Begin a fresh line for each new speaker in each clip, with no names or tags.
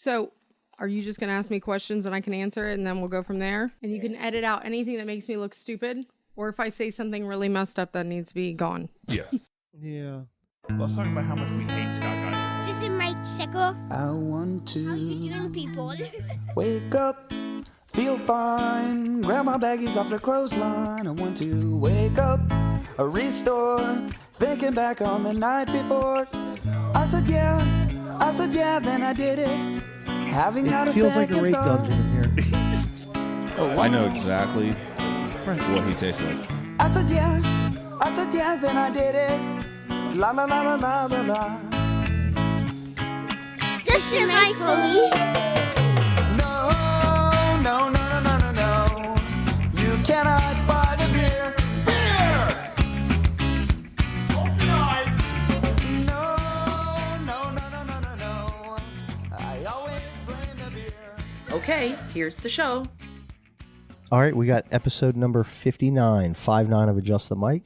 So, are you just going to ask me questions and I can answer it and then we'll go from there? And you can edit out anything that makes me look stupid? Or if I say something really messed up that needs to be gone?
Yeah.
Yeah.
Let's talk about how much we hate Scott Geyser.
This is my sickle.
I want
How
to
you doing, people?
wake up, feel fine, grab my baggies off the clothesline. I want to wake up, restore, thinking back on the night before. I said yeah, then I did it. Having not a
It feels like
second
a rape
thought.
dungeon in here.
I know exactly what he tastes like.
I said yeah, then I did it. La la la la la la la.
This is my Chloe.
No, no, no, no, no, no, no. You cannot buy the beer. Beer! Close your eyes. No, no, no, no, no, no, no. I always blame the beer.
Okay, here's the show.
All right, we got episode number 59, 5-9 of Adjust the Mic.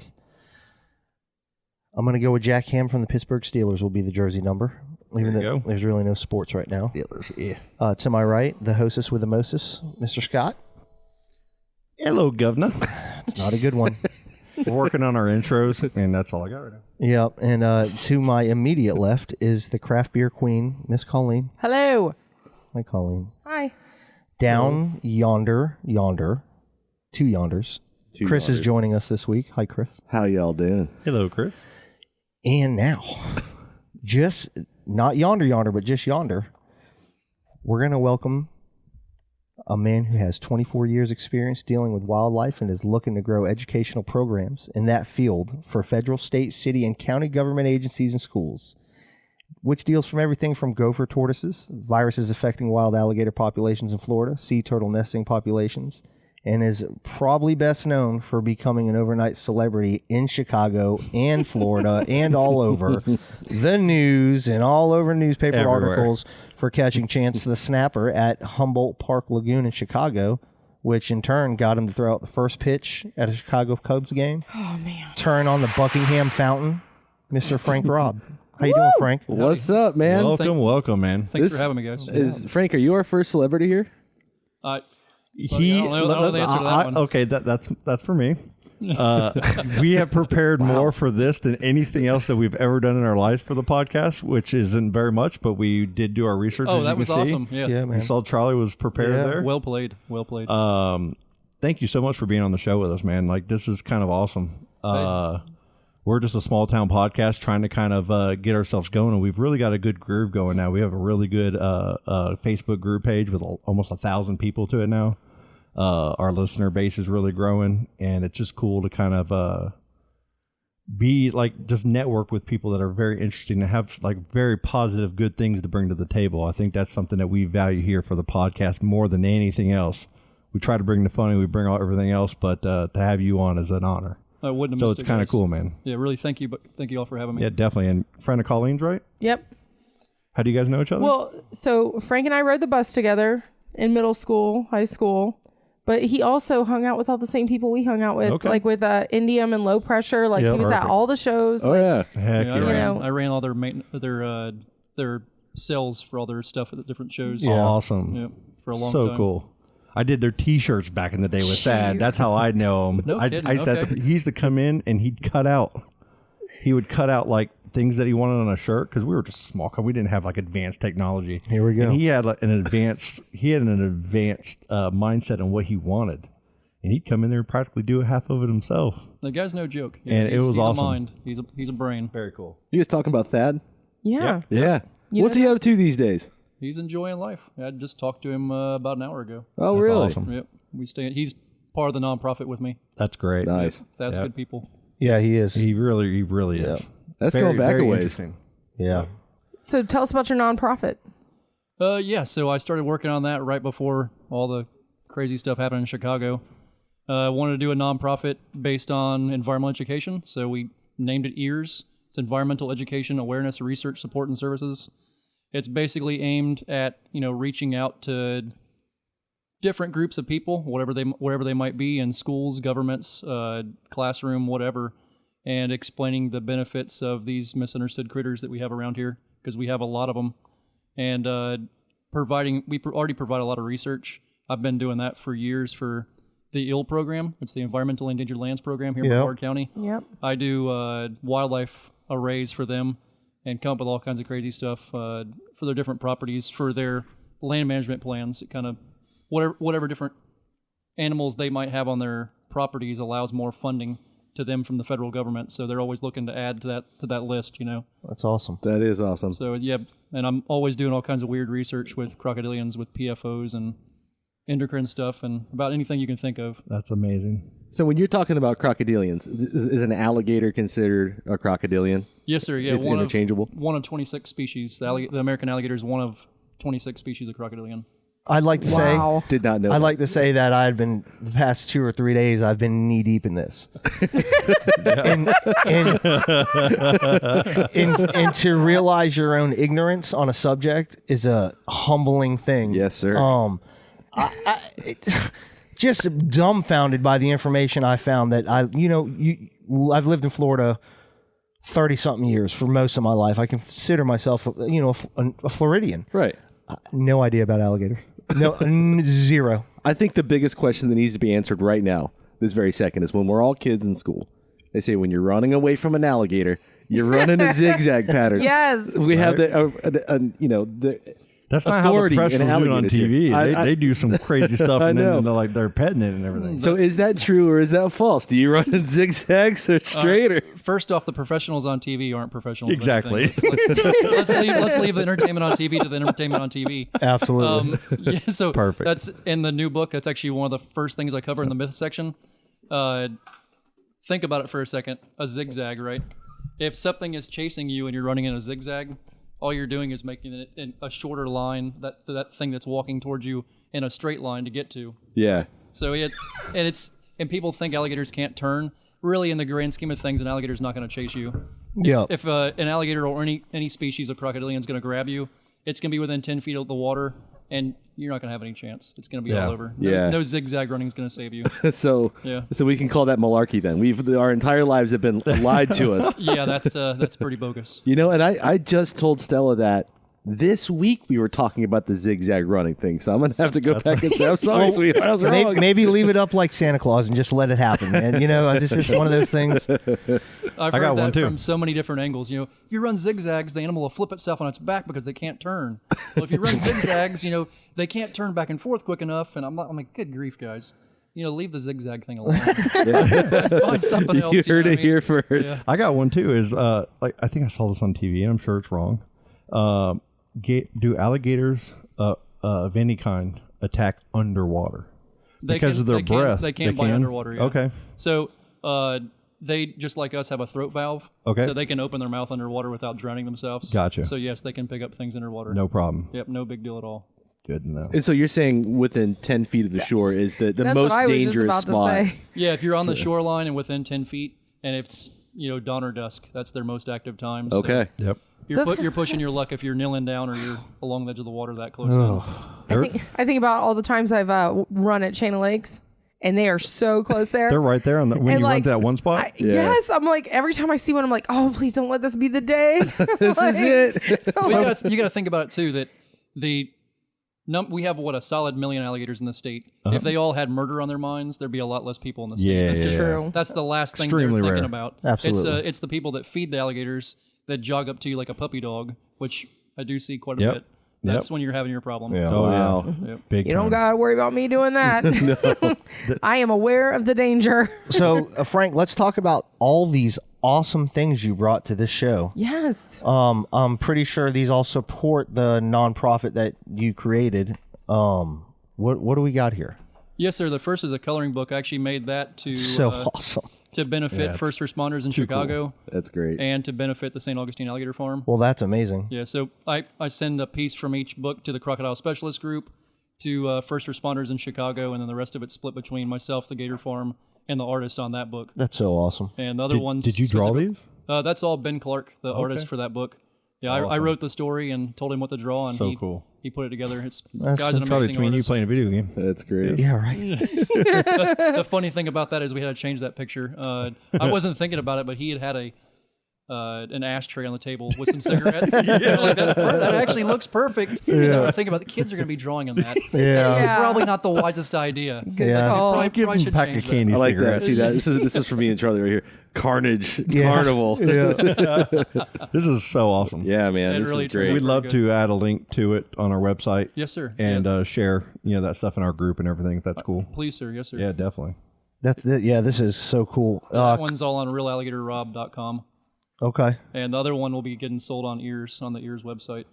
I'm going to go with Jack Ham from the Pittsburgh Steelers will be the jersey number. Even
There you
though
go.
there's really no sports right now.
Steelers, yeah.
To my right, the hostess with the mostest, Mr. Scott.
Hello, Governor.
It's not a good one.
We're working on our intros, and that's all I got right now.
Yep, and to my immediate left is the craft beer queen, Miss Colleen.
Hello.
Hi, Colleen.
Hi.
Down yonder, two yonders. Chris is joining us this week. Hi, Chris.
How y'all doing?
Hello, Chris.
And now, just not yonder, but just yonder, we're going to welcome a man who has 24 years experience dealing with wildlife and is looking to grow educational programs in that field for federal, state, city, and county government agencies and schools, which deals from everything from gopher tortoises, viruses affecting wild alligator populations in Florida, sea turtle nesting populations, and is probably best known for becoming an overnight celebrity in Chicago and Florida and all over the news and all over newspaper
Everywhere.
articles for catching Chance the Snapper at Humboldt Park Lagoon in Chicago, which in turn got him to throw out the first pitch at a Chicago Cubs game.
Oh, man.
Turn on the Buckingham Fountain, Mr. Frank Robb. How you doing, Frank?
What's up, man?
Welcome, man.
Thanks
This
for having me, guys.
Is Frank? Are you our first celebrity here?
I don't know the answer to that one.
Okay, that's for me. We have prepared more for this than anything else that we've ever done in our lives for the podcast, which isn't very much, but we did do our research.
Oh,
as
that
you
was
can see.
awesome. Yeah.
Yeah,
You
man.
saw Charlie was prepared
Yeah.
there.
Well played. Well played.
Thank you so much for being on the show with us, man. Like, this is kind of awesome. We're just a small town podcast trying to kind of get ourselves going, and we've really got a good groove going now. We have a really good Facebook group page with almost 1,000 people to it now. Our listener base is really growing, and it's just cool to kind of be like just network with people that are very interesting and have like very positive, good things to bring to the table. I think that's something that we value here for the podcast more than anything else. We try to bring the funny, we bring all everything else, but to have you on is an honor.
I wouldn't have
So
missed
it's
it,
kind of
guys.
cool, man.
Yeah, really. Thank you all for having me.
Yeah, definitely. And friend of Colleen's, right?
Yep.
How do you guys know each other?
Well, so Frank and I rode the bus together in middle school, high school. But he also hung out with all the same people we hung out with,
Okay.
like with Indium and Low Pressure. Like
Yeah,
he was at
perfect.
all the shows.
Oh yeah.
Heck
Yeah,
yeah.
know-
I ran all their sales for all their stuff at the different shows.
Yeah. Awesome.
Yeah, for a long
So
time.
cool. I did their T-shirts back in the day with Sad. That's how I know him.
No kidding,
I used to have
okay.
he used to come in and he'd cut out. He would cut out like things that he wanted on a shirt because we were just a small company. We didn't have like advanced technology.
Here we go.
And he had like an advanced mindset on what he wanted, and he'd come in there and practically do half of it himself.
The guy's no joke. Yeah,
And it
he's
was
a
awesome.
mind. He's a brain.
Very cool.
You guys talking about Thad?
Yeah.
Yeah.
You
What's
know
he up to these days?
He's enjoying life. I just talked to him about an hour ago.
Oh,
That's
really?
awesome.
Yep. He's part of the nonprofit with me.
That's great.
Nice.
That's
Yep.
good people.
Yeah, he is.
He really is.
That's
Very,
going back
very
a ways.
interesting.
Yeah.
So tell us about your nonprofit.
Yeah, so I started working on that right before all the crazy stuff happened in Chicago. I wanted to do a nonprofit based on environmental education, so we named it EARS. It's Environmental Education Awareness, Research, Support, and Services. It's basically aimed at, reaching out to different groups of people, wherever they might be, in schools, governments, classroom, whatever, and explaining the benefits of these misunderstood critters that we have around here, because we have a lot of them. And already provide a lot of research. I've been doing that for years for the IL program. It's the Environmental Endangered Lands program here in Brevard County.
Yep.
I do wildlife arrays for them and come up with all kinds of crazy stuff for their different properties, for their land management plans. It kind of whatever different animals they might have on their properties allows more funding to them from the federal government. So they're always looking to add to that list,
That's awesome.
That is awesome.
So yeah, and I'm always doing all kinds of weird research with crocodilians, with PFOs and endocrine stuff, and about anything you can think of.
That's amazing.
So when you're talking about crocodilians, is an alligator considered a crocodilian?
Yes, sir. Yeah,
It's interchangeable?
One of 26 species. The American alligator is one of 26 species of crocodilian.
I'd like to
Wow.
Did not know.
I'd
that.
like to say that the past 2 or 3 days, I've been knee deep in this. and to realize your own ignorance on a subject is a humbling thing.
Yes, sir.
Just dumbfounded by the information I found that I've lived in Florida 30-something years for most of my life. I consider myself, a Floridian.
Right.
No idea about alligator. No, zero.
I think the biggest question that needs to be answered right now, this very second, is when we're all kids in school. They say when you're running away from an alligator, you're running a zigzag pattern.
Yes.
We have the
That's not how the
authority
professionals
in
do it on
alligators
TV.
here.
They do some crazy stuff,
I
and
know.
then they're petting it and everything.
So is that true or is that false? Do you run in zigzags or straight? Or?
First off, the professionals on TV aren't professionals. of
Exactly.
anything. Let's leave the entertainment on TV to the entertainment on TV.
Absolutely.
Yeah, so
Perfect.
That's in the new book. That's actually one of the first things I cover in the myth section. Think about it for a second. A zigzag, right? If something is chasing you and you're running in a zigzag, all you're doing is making it in a shorter line, that thing that's walking towards you in a straight line to get to.
Yeah.
So and people think alligators can't turn. Really, in the grand scheme of things, an alligator's not going to chase you.
Yeah.
If an alligator or any species of crocodilian is going to grab you, it's going to be within 10 feet of the water, and you're not going to have any chance. It's going to be all over.
Yeah.
No zigzag running is going to save you.
So
Yeah.
so we can call that malarkey then. Our entire lives have been lied to us.
Yeah, that's pretty bogus.
And I just told Stella that this week we were talking about the zigzag running thing. So I'm going to have to go back and say, I'm sorry, sweetheart. I was wrong.
Maybe leave it up like Santa Claus and just let it happen, man. It's just one of those things.
I've
I
heard
got one
that
too.
from so many different angles. If you run zigzags, the animal will flip itself on its back because they can't turn. Well, if you run zigzags, they can't turn back and forth quick enough. And I'm like, good grief, guys. Leave the zigzag thing alone. Find something else.
You heard
know
it
what I mean?
here first.
Yeah.
I got one too. Is I think I saw this on TV, and I'm sure it's wrong. Do alligators of any kind attack underwater because of their breath?
They can bite underwater. Yeah.
Okay.
So they, just like us, have a throat valve.
Okay.
So they can open their mouth underwater without drowning themselves.
Gotcha.
So yes, they can pick up things underwater.
No problem.
Yep, no big deal at all.
Good to know.
And so you're saying within 10 feet of the shore is the
That's
most
what I was just
dangerous
about
spot.
to say.
Yeah, if you're on the shoreline and within 10 feet, and it's dawn or dusk, that's their most active time. So
Okay.
Yep.
You're pushing your luck if you're kneeling down or you're along the edge of the water that close in.
I think about all the times I've run at Chain of Lakes, and they are so close there.
They're right there when
And,
you run
like,
to that one spot.
Yes, I'm like, every time I see one, I'm like, oh, please don't let this be the day.
This is it.
Well, you got to think about it too that we have a solid 1 million alligators in the state. If they all had murder on their minds, there'd be a lot less people in the state.
Yeah,
That's just
yeah.
True.
That's the last thing
Extremely
they're thinking
rare.
about.
Absolutely.
It's the people that feed the alligators that jog up to you like a puppy dog, which I do see quite a
Yep.
bit. That's when you're having your problem.
Yeah.
Oh
Wow.
yeah. Big
You
time.
don't gotta worry about me doing that. I am aware of the danger.
So, Frank, let's talk about all these awesome things you brought to this show.
Yes.
I'm pretty sure these all support the nonprofit that you created. What do we got here?
Yes, sir. The first is a coloring book. I actually made that to
So awesome.
to benefit
Yeah, it's
first responders in Chicago
That's great.
and to benefit the St. Augustine Alligator Farm.
Well, that's amazing.
Yeah, so I send a piece from each book to the Crocodile Specialist Group, to first responders in Chicago, and then the rest of it split between myself, the Gator Farm, and the artist on that book.
That's so awesome.
And the other ones.
Did you draw
specific-
these?
That's all Ben Clark, the artist for that book. Yeah, I
Awesome.
wrote the story and told him what to draw, and
So
he
cool.
he put it together. It's
That's
guy's an
Probably
amazing
between you
artist.
playing a video game.
That's great.
Yeah, right.
The funny thing about that is we had to change that picture. I wasn't thinking about it, but he had a an ashtray on the table with some cigarettes. Like, that actually looks perfect. You know, I think about the kids are going to be drawing on that.
Yeah.
Probably not the wisest idea.
Yeah.
call.
Just give them a pack of candy
I like
cigarettes.
that. See that? This is for me and Charlie right here. Carnage,
Yeah.
Carnival.
Yeah.
This is so awesome.
Yeah, man,
It
this
really
is great.
We'd love
good.
to add a link to it on our website.
Yes, sir.
And share, that stuff in our group and everything. If that's cool.
Please, sir. Yes, sir.
Yeah, definitely.
That's it. Yeah, this is so cool.
That one's all on realalligatorrob.com.
Okay.
And the other one will be getting sold on Ears, on the Ears website.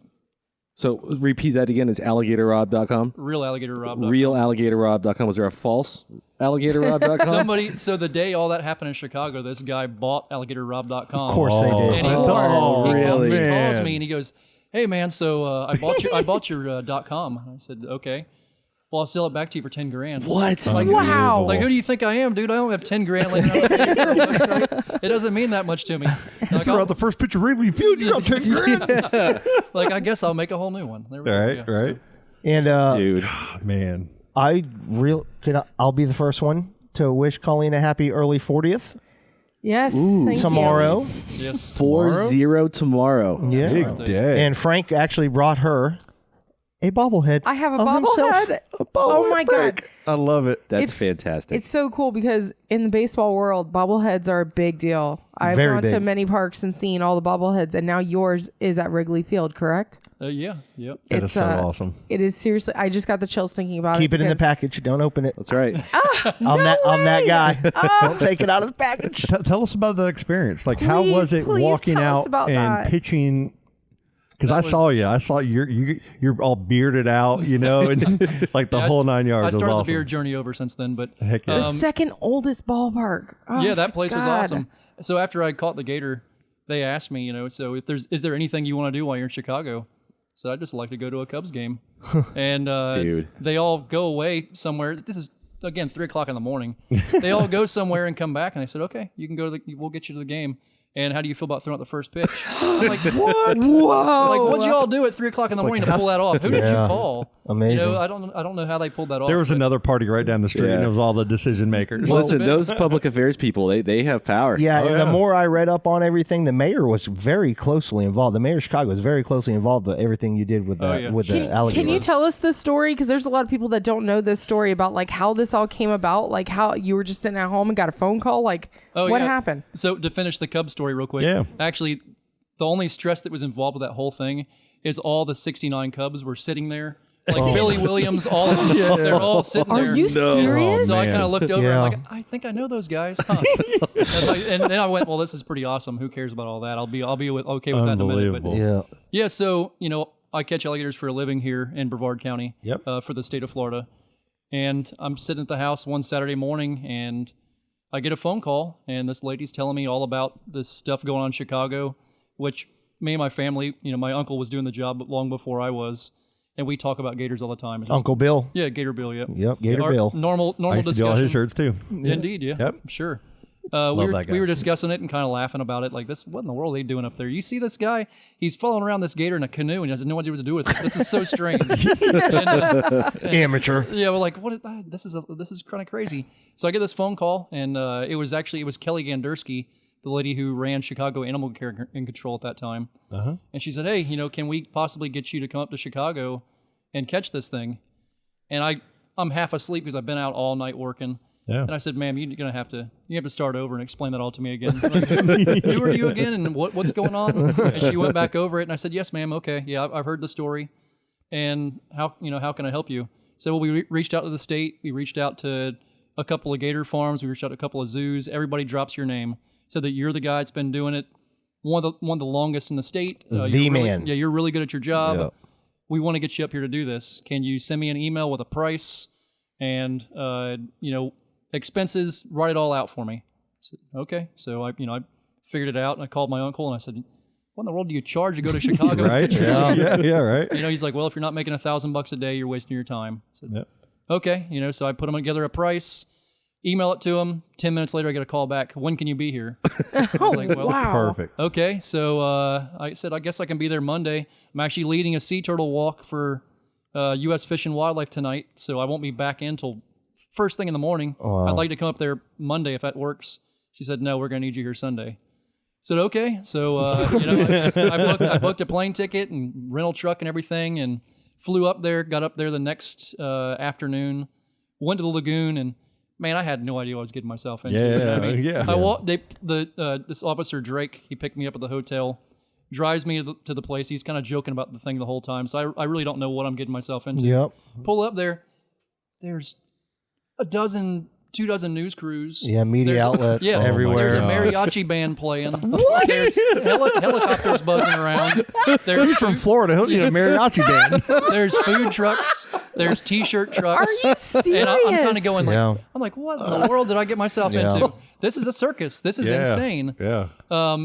So repeat that again. It's alligatorrob.com.
Realalligatorrob.com.
Realalligatorrob.com. Was there a false alligatorrob.com?
So the day all that happened in Chicago, this guy bought alligatorrob.com.
Of course they did.
And he,
Oh,
he
really?
calls
Man.
me and he goes, "Hey man, so I bought your .com." And I said, "Okay. Well, I'll sell it back to you for $10,000.
What?
Like,
Wow.
Like, who do you think I am, dude? I only have $10,000 laying around the website. It doesn't mean that much to me. Like,
Throw out the first pitch of Wrigley Field. You got $10,000.
like, I guess I'll make a whole new one. There we go.
Right,
Yeah,
right.
And
Dude.
Man.
I'll be the first one to wish Colleen a happy early 40th
Yes. Thank
tomorrow.
You.
Yes.
4-0 tomorrow.
Yeah.
Big day.
And Frank actually brought her a bobblehead.
I have a
of himself.
bobblehead. Oh my God.
I love it.
That's
It's-
fantastic.
It's so cool because in the baseball world, bobbleheads are a big deal. I've
Very
gone to
big.
many parks and seen all the bobbleheads, and now yours is at Wrigley Field, correct?
Yeah. Yep.
That is
It's,
so awesome.
It is seriously. I just got the chills thinking about
Keep it in the
because-
package. Don't open it.
That's right.
I'm that guy. Don't take it out of the package.
Tell us about that experience. Like, how was it
Please
walking
tell us
out
about
and
that.
pitching? Because I saw you. I saw you're all bearded out, and like the
Yeah,
whole 9 yards.
I
was
started
awesome.
the beard journey over since then, but
Heck yeah.
The second oldest ballpark. Oh
yeah,
my
that place was
God.
awesome. So after I caught the gator, they asked me, so is there anything you want to do while you're in Chicago? So I'd just like to go to a Cubs game, and
Dude.
they all go away somewhere. This is again 3:00 in the morning. They all go somewhere and come back, and I said, okay, you can go we'll get you to the game. And how do you feel about throwing out the first pitch? I'm like, what?
Whoa!
Like, what'd you all do at 3:00 in the morning to pull that off? Who did you
Yeah.
call?
Amazing.
I don't know how they pulled that off.
There was
but-
another party right down the street, and
Yeah.
it was all the decision makers.
Listen, those public affairs people, they have power.
Yeah,
Oh,
and
yeah.
the more I read up on everything, the mayor was very closely involved. The mayor of Chicago was very closely involved with everything you did with the
yeah.
the alligator.
Can you tell us this story? Because there's a lot of people that don't know this story about like how this all came about, like how you were just sitting at home and got a phone call. Like,
Oh,
what
yeah.
happened?
So to finish the Cubs story real quick,
Yeah.
actually, the only stress that was involved with that whole thing is all the 69 Cubs were sitting there, like Billy Williams, all of them. They're all sitting
Are
there.
you serious?
So I
man.
kind of looked over
Yeah.
and I think I know those guys. Huh? and then I went, well, this is pretty awesome. Who cares about all that? I'll be okay with that in a minute. But
Unbelievable.
Yeah.
yeah, so I catch alligators for a living here in Brevard County.
Yep.
For the state of Florida, and I'm sitting at the house one Saturday morning, and I get a phone call, and this lady's telling me all about this stuff going on in Chicago, which me and my family, my uncle was doing the job long before I was, and we talk about gators all the time. It's just-
Uncle Bill.
Yeah, Gator Bill. Yep.
Yep, Gator
Our
Bill.
Normal
I used to do
discussion.
all his shirts too.
Indeed, yeah.
Yep.
Sure.
Love that guy.
We were discussing it and kind of laughing about it. Like, what in the world are they doing up there? You see this guy? He's following around this gator in a canoe and he has no idea what to do with it. This is so strange.
Amateur.
Yeah, we're like, this is kind of crazy. So I get this phone call, and it was Kelly Gandersky, the lady who ran Chicago Animal Care and Control at that time.
Uh-huh.
And she said, hey, can we possibly get you to come up to Chicago and catch this thing? And I'm half asleep because I've been out all night working.
Yeah.
And I said, ma'am, you have to start over and explain that all to me again. Like, who are you again, and what's going on? And she went back over it, and I said, yes, ma'am, okay, yeah, I've heard the story, and how can I help you? So we reached out to the state, we reached out to a couple of gator farms, we reached out to a couple of zoos. Everybody drops your name, so that you're the guy that's been doing it, one of the longest in the state.
The man.
Yeah, you're really good at your job.
Yep.
We want to get you up here to do this. Can you send me an email with a price and expenses? Write it all out for me. I said, okay. So I figured it out, and I called my uncle and I said, what in the world do you charge to go to Chicago?
Right? Yeah, right.
He's like, well, if you're not making $1,000 a day, you're wasting your time. I said,
Yep.
okay. So I put them together a price, email it to him. 10 minutes later, I get a call back. When can you be here? I was like, well,
Wow.
Perfect.
okay. So I said, I guess I can be there Monday. I'm actually leading a sea turtle walk for U.S. Fish and Wildlife tonight, so I won't be back in till first thing in the morning.
wow.
I'd like to come up there Monday if that works. She said, no, we're going to need you here Sunday. said, okay. So, I booked a plane ticket and rental truck and everything and flew up there, got up there the next afternoon, went to the lagoon, and man, I had no idea what I was getting myself into. This officer, Drake, he picked me up at the hotel, drives me to the place. He's kind of joking about the thing the whole time. So I really don't know what I'm getting myself into.
Yep.
Pull up there. There's 2 news crews.
Yeah, media outlets everywhere.
There's a mariachi band playing. What? There's helicopters buzzing around.
He's from Florida. He'll need a mariachi band.
There's food trucks. There's T-shirt trucks.
Are you serious?
And I'm kind of going like,
Yeah.
I'm like, what in the world did I get myself into? This is a circus. This is insane.
Yeah.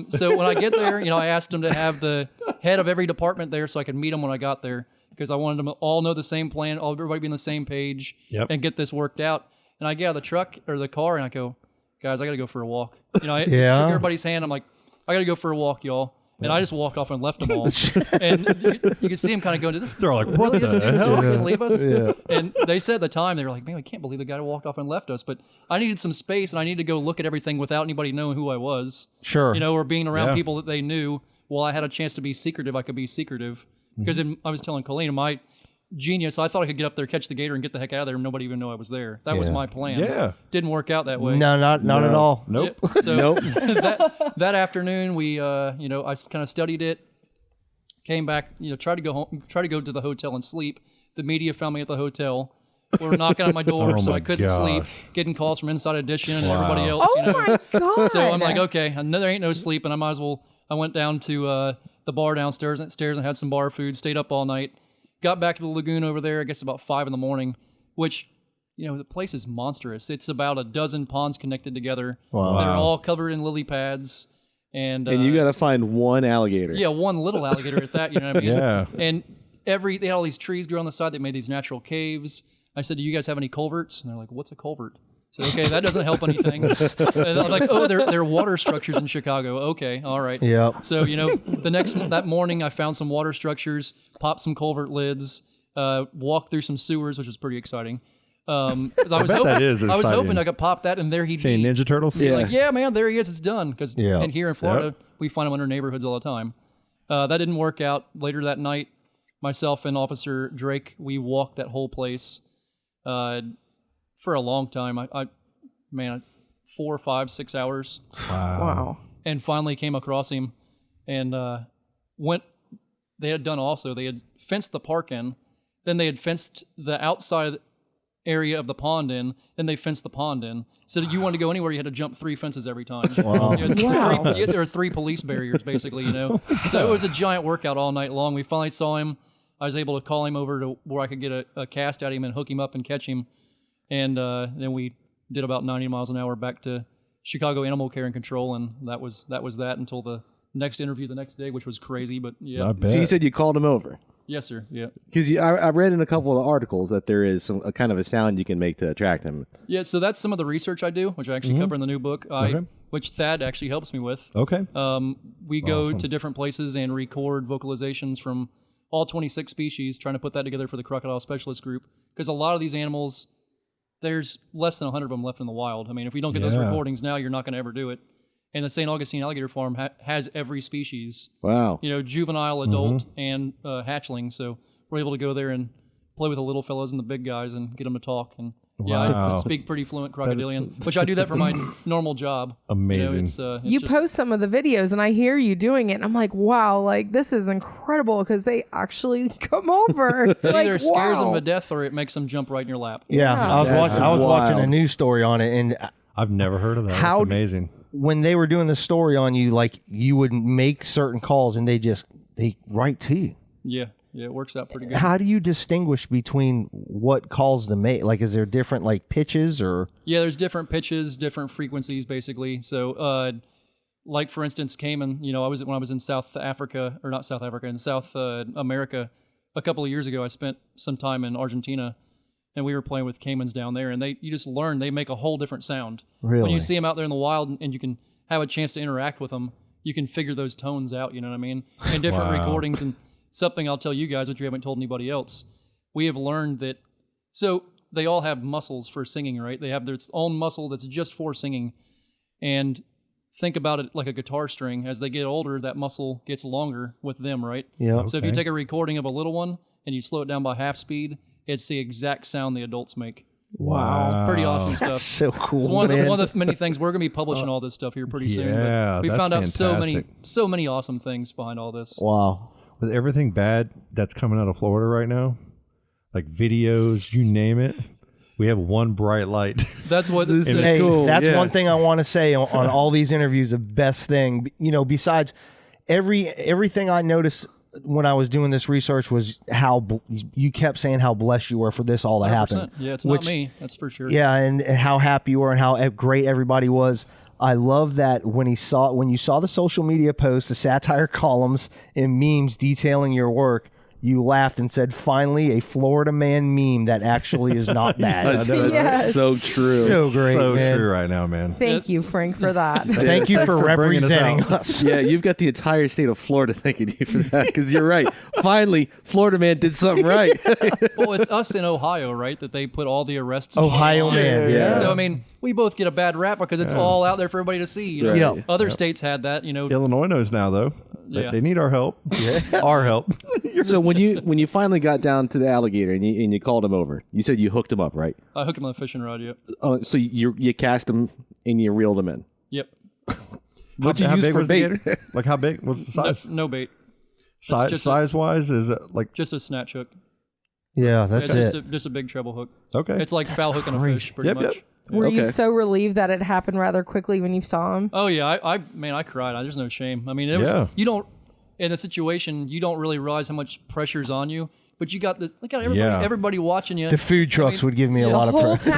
So when I get there, I asked them to have the head of every department there so I could meet them when I got there because I wanted them to all know the same plan, everybody be on the same page, and get this worked out. And I get out of the truck or the car and I go, guys, I got to go for a walk. I shook everybody's hand. I'm like, I got to go for a walk, y'all. And I just walked off and left them all. And you can see them kind of going to this.
They're like, what the hell?
Going to leave us? Yeah. And they said at the time, they were like, man, I can't believe the guy walked off and left us. But I needed some space and I needed to go look at everything without anybody knowing who I was.
Sure.
Or being around people that they knew. While I had a chance to be secretive, I could be secretive. Because I was telling Colleen, my genius, I thought I could get up there, catch the gator, and get the heck out of there and nobody even know I was there. That was my plan.
Yeah.
Didn't work out that way.
No, not at all.
Nope.
Yeah, so that afternoon, we, I kind of studied it, came back, tried to go home, tried to go to the hotel and sleep. The media found me at the hotel. They were knocking on my door, so I couldn't sleep, getting calls from Inside Edition and everybody else.
My God.
So I'm like, okay, there ain't no sleep, and I went down to the bar downstairs and had some bar food, stayed up all night. Got back to the lagoon over there, I guess about 5 a.m, which, the place is monstrous. It's about a dozen ponds connected together.
Wow.
They're all covered in lily pads. And
you got to find one alligator.
Yeah, one little alligator at that, you know what I mean?
Yeah.
And they had all these trees grow on the side that made these natural caves. I said, do you guys have any culverts? And they're like, what's a culvert? So, okay, that doesn't help anything. And I'm like, oh, they're water structures in Chicago. Okay, all right.
Yep.
So, that morning I found some water structures, popped some culvert lids, walked through some sewers, which was pretty exciting. I was hoping I could pop that and there he'd
Saying
be.
Ninja Turtles?
Yeah. Like, yeah, man, there he is. It's done. Because and here in Florida, we find them under neighborhoods all the time. That didn't work out. Later that night, myself and Officer Drake, we walked that whole place for a long time. I 4, 5, 6 hours.
Wow.
And finally came across him and they had fenced the park in, then they had fenced the outside area of the pond in, then they fenced the pond in. So you wanted to go anywhere, you had to jump 3 fences every time.
Wow.
There were 3 police barriers, basically, So it was a giant workout all night long. We finally saw him. I was able to call him over to where I could get a cast at him and hook him up and catch him. And then we did about 90 miles an hour back to Chicago Animal Care and Control, and that was that until the next interview the next day, which was crazy, but yeah.
I bet.
So you said you called him over?
Yes, sir. Yeah.
Because I read in a couple of the articles that there is a kind of a sound you can make to attract him.
Yeah, so that's some of the research I do, which I actually cover in the new book, which Thad actually helps me with.
Okay.
We go to different places and record vocalizations from all 26 species, trying to put that together for the Crocodile Specialist Group, because a lot of these animals, there's less than 100 of them left in the wild. I mean, if we don't get those recordings now, you're not going to ever do it. And the St. Augustine Alligator Farm has every species.
Wow.
Juvenile, adult, and hatchling. So we're able to go there and play with the little fellows and the big guys and get them to talk. And I speak pretty fluent Crocodilian, which I do that for my normal job.
Amazing.
You post some of the videos and I hear you doing it. And I'm like, wow, like this is incredible because they actually come over. It's
it
like,
either scares them
wow.
to death or it makes them jump right in your lap.
Yeah. I was watching a news story on it, and
I've never heard of that. That's amazing.
When they were doing the story on you, like you would make certain calls and they write to you.
Yeah, it works out pretty good.
How do you distinguish between what calls to make? Like, is there different like pitches or?
Yeah, there's different pitches, different frequencies, basically. So, like for instance, Cayman. When I was in South Africa, or not South Africa, in South America, a couple of years ago, I spent some time in Argentina. And we were playing with caimans down there, and you just learn they make a whole different sound.
Really?
When you see them out there in the wild, and you can have a chance to interact with them, you can figure those tones out. You know what I mean? And different recordings, and something I'll tell you guys, which you haven't told anybody else. We have learned that. So they all have muscles for singing, right? They have their own muscle that's just for singing, and think about it like a guitar string. As they get older, that muscle gets longer with them, right?
Yeah.
So if you
Okay.
take a recording of a little one and you slow it down by half speed, it's the exact sound the adults make.
Wow.
It's pretty awesome stuff.
That's so cool,
It's one
man.
of the many things. We're going to be publishing all this stuff here pretty soon.
yeah,
But we
that's
found out
fantastic.
so many awesome things behind all this.
Wow.
With everything bad that's coming out of Florida right now, like videos, you name it, we have one bright light.
That's what this is.
Hey,
cool,
that's
yeah.
one thing I want to say on all these interviews. The best thing, besides everything I noticed when I was doing this research was how you kept saying how blessed you were for this all to happen.
100%. Yeah, it's
Which-
not me. That's for sure.
Yeah, and how happy you were and how great everybody was. I love that when you saw the social media posts, the satire columns and memes detailing your work, you laughed and said, "Finally, a Florida man meme that actually is not bad."
Yes.
So true.
So great,
so
man.
true right now, man.
Thank you, Frank, for that.
Thank you for
for bringing us
representing
out.
us.
Yeah, you've got the entire state of Florida thanking you for that, because you're right. Finally, Florida man did something right.
Well, it's us in Ohio, right? That they put all the arrests.
Ohio
on.
man, yeah.
So I mean, we both get a bad rap because it's all out there for everybody to see. You know?
Right.
Yeah.
Other states had that,
Illinois knows now, though.
Yeah.
They need our help. Our help.
So when you finally got down to the alligator and you called him over, you said you hooked him up, right?
I hooked him on a fishing rod. Yep.
So you cast him and you reeled him in.
Yep.
What'd you
How
use
big
for
was the
bait?
gator? Like how big? What's the
No,
size?
no bait.
Size
just a-
wise, is it like
Just a snatch hook.
Yeah, that's
It's
it.
just a big treble hook.
okay?
It's like foul hooking a fish, pretty
Yep,
much.
yep.
Were you
Okay.
so relieved that it happened rather quickly when you saw him?
Oh yeah, I cried. There's no shame. I mean,
Yeah.
you don't in a situation you don't really realize how much pressure's on you, but you got this. Look at everybody,
Yeah.
everybody watching you.
The food trucks would give me a
The
lot of
whole
pressure.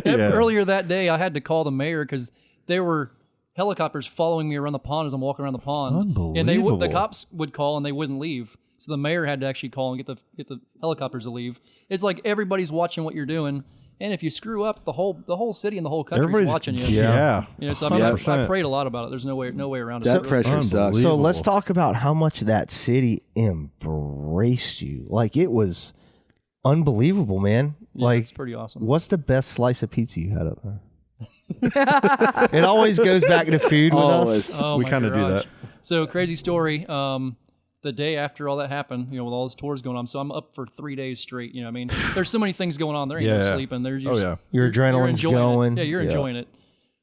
town.
Earlier that day, I had to call the mayor because there were helicopters following me around the pond as I'm walking around the pond. And the
Unbelievable.
cops would call and they wouldn't leave. So the mayor had to actually call and get the helicopters to leave. It's like everybody's watching what you're doing, and if you screw up, the whole city and the whole country's
Everybody's
watching you.
Yeah.
You know, so I mean, I
100%.
prayed a lot about it. There's no way around it.
That pressure sucks.
Unbelievable.
So let's talk about how much that city embraced you. Like, it was unbelievable, man. Like,
it's pretty awesome.
what's the best slice of pizza you had up there? It always goes back to food with
Always.
us.
Oh,
We
my
kinda do
gosh.
that.
So crazy story. The day after all that happened, with all this tours going on, so I'm up for 3 days straight. I mean, there's so many things going on. There ain't no
Yeah.
sleeping. There's
Oh,
just,
yeah.
Your adrenaline's
enjoying
going.
It. Yeah, you're enjoying it.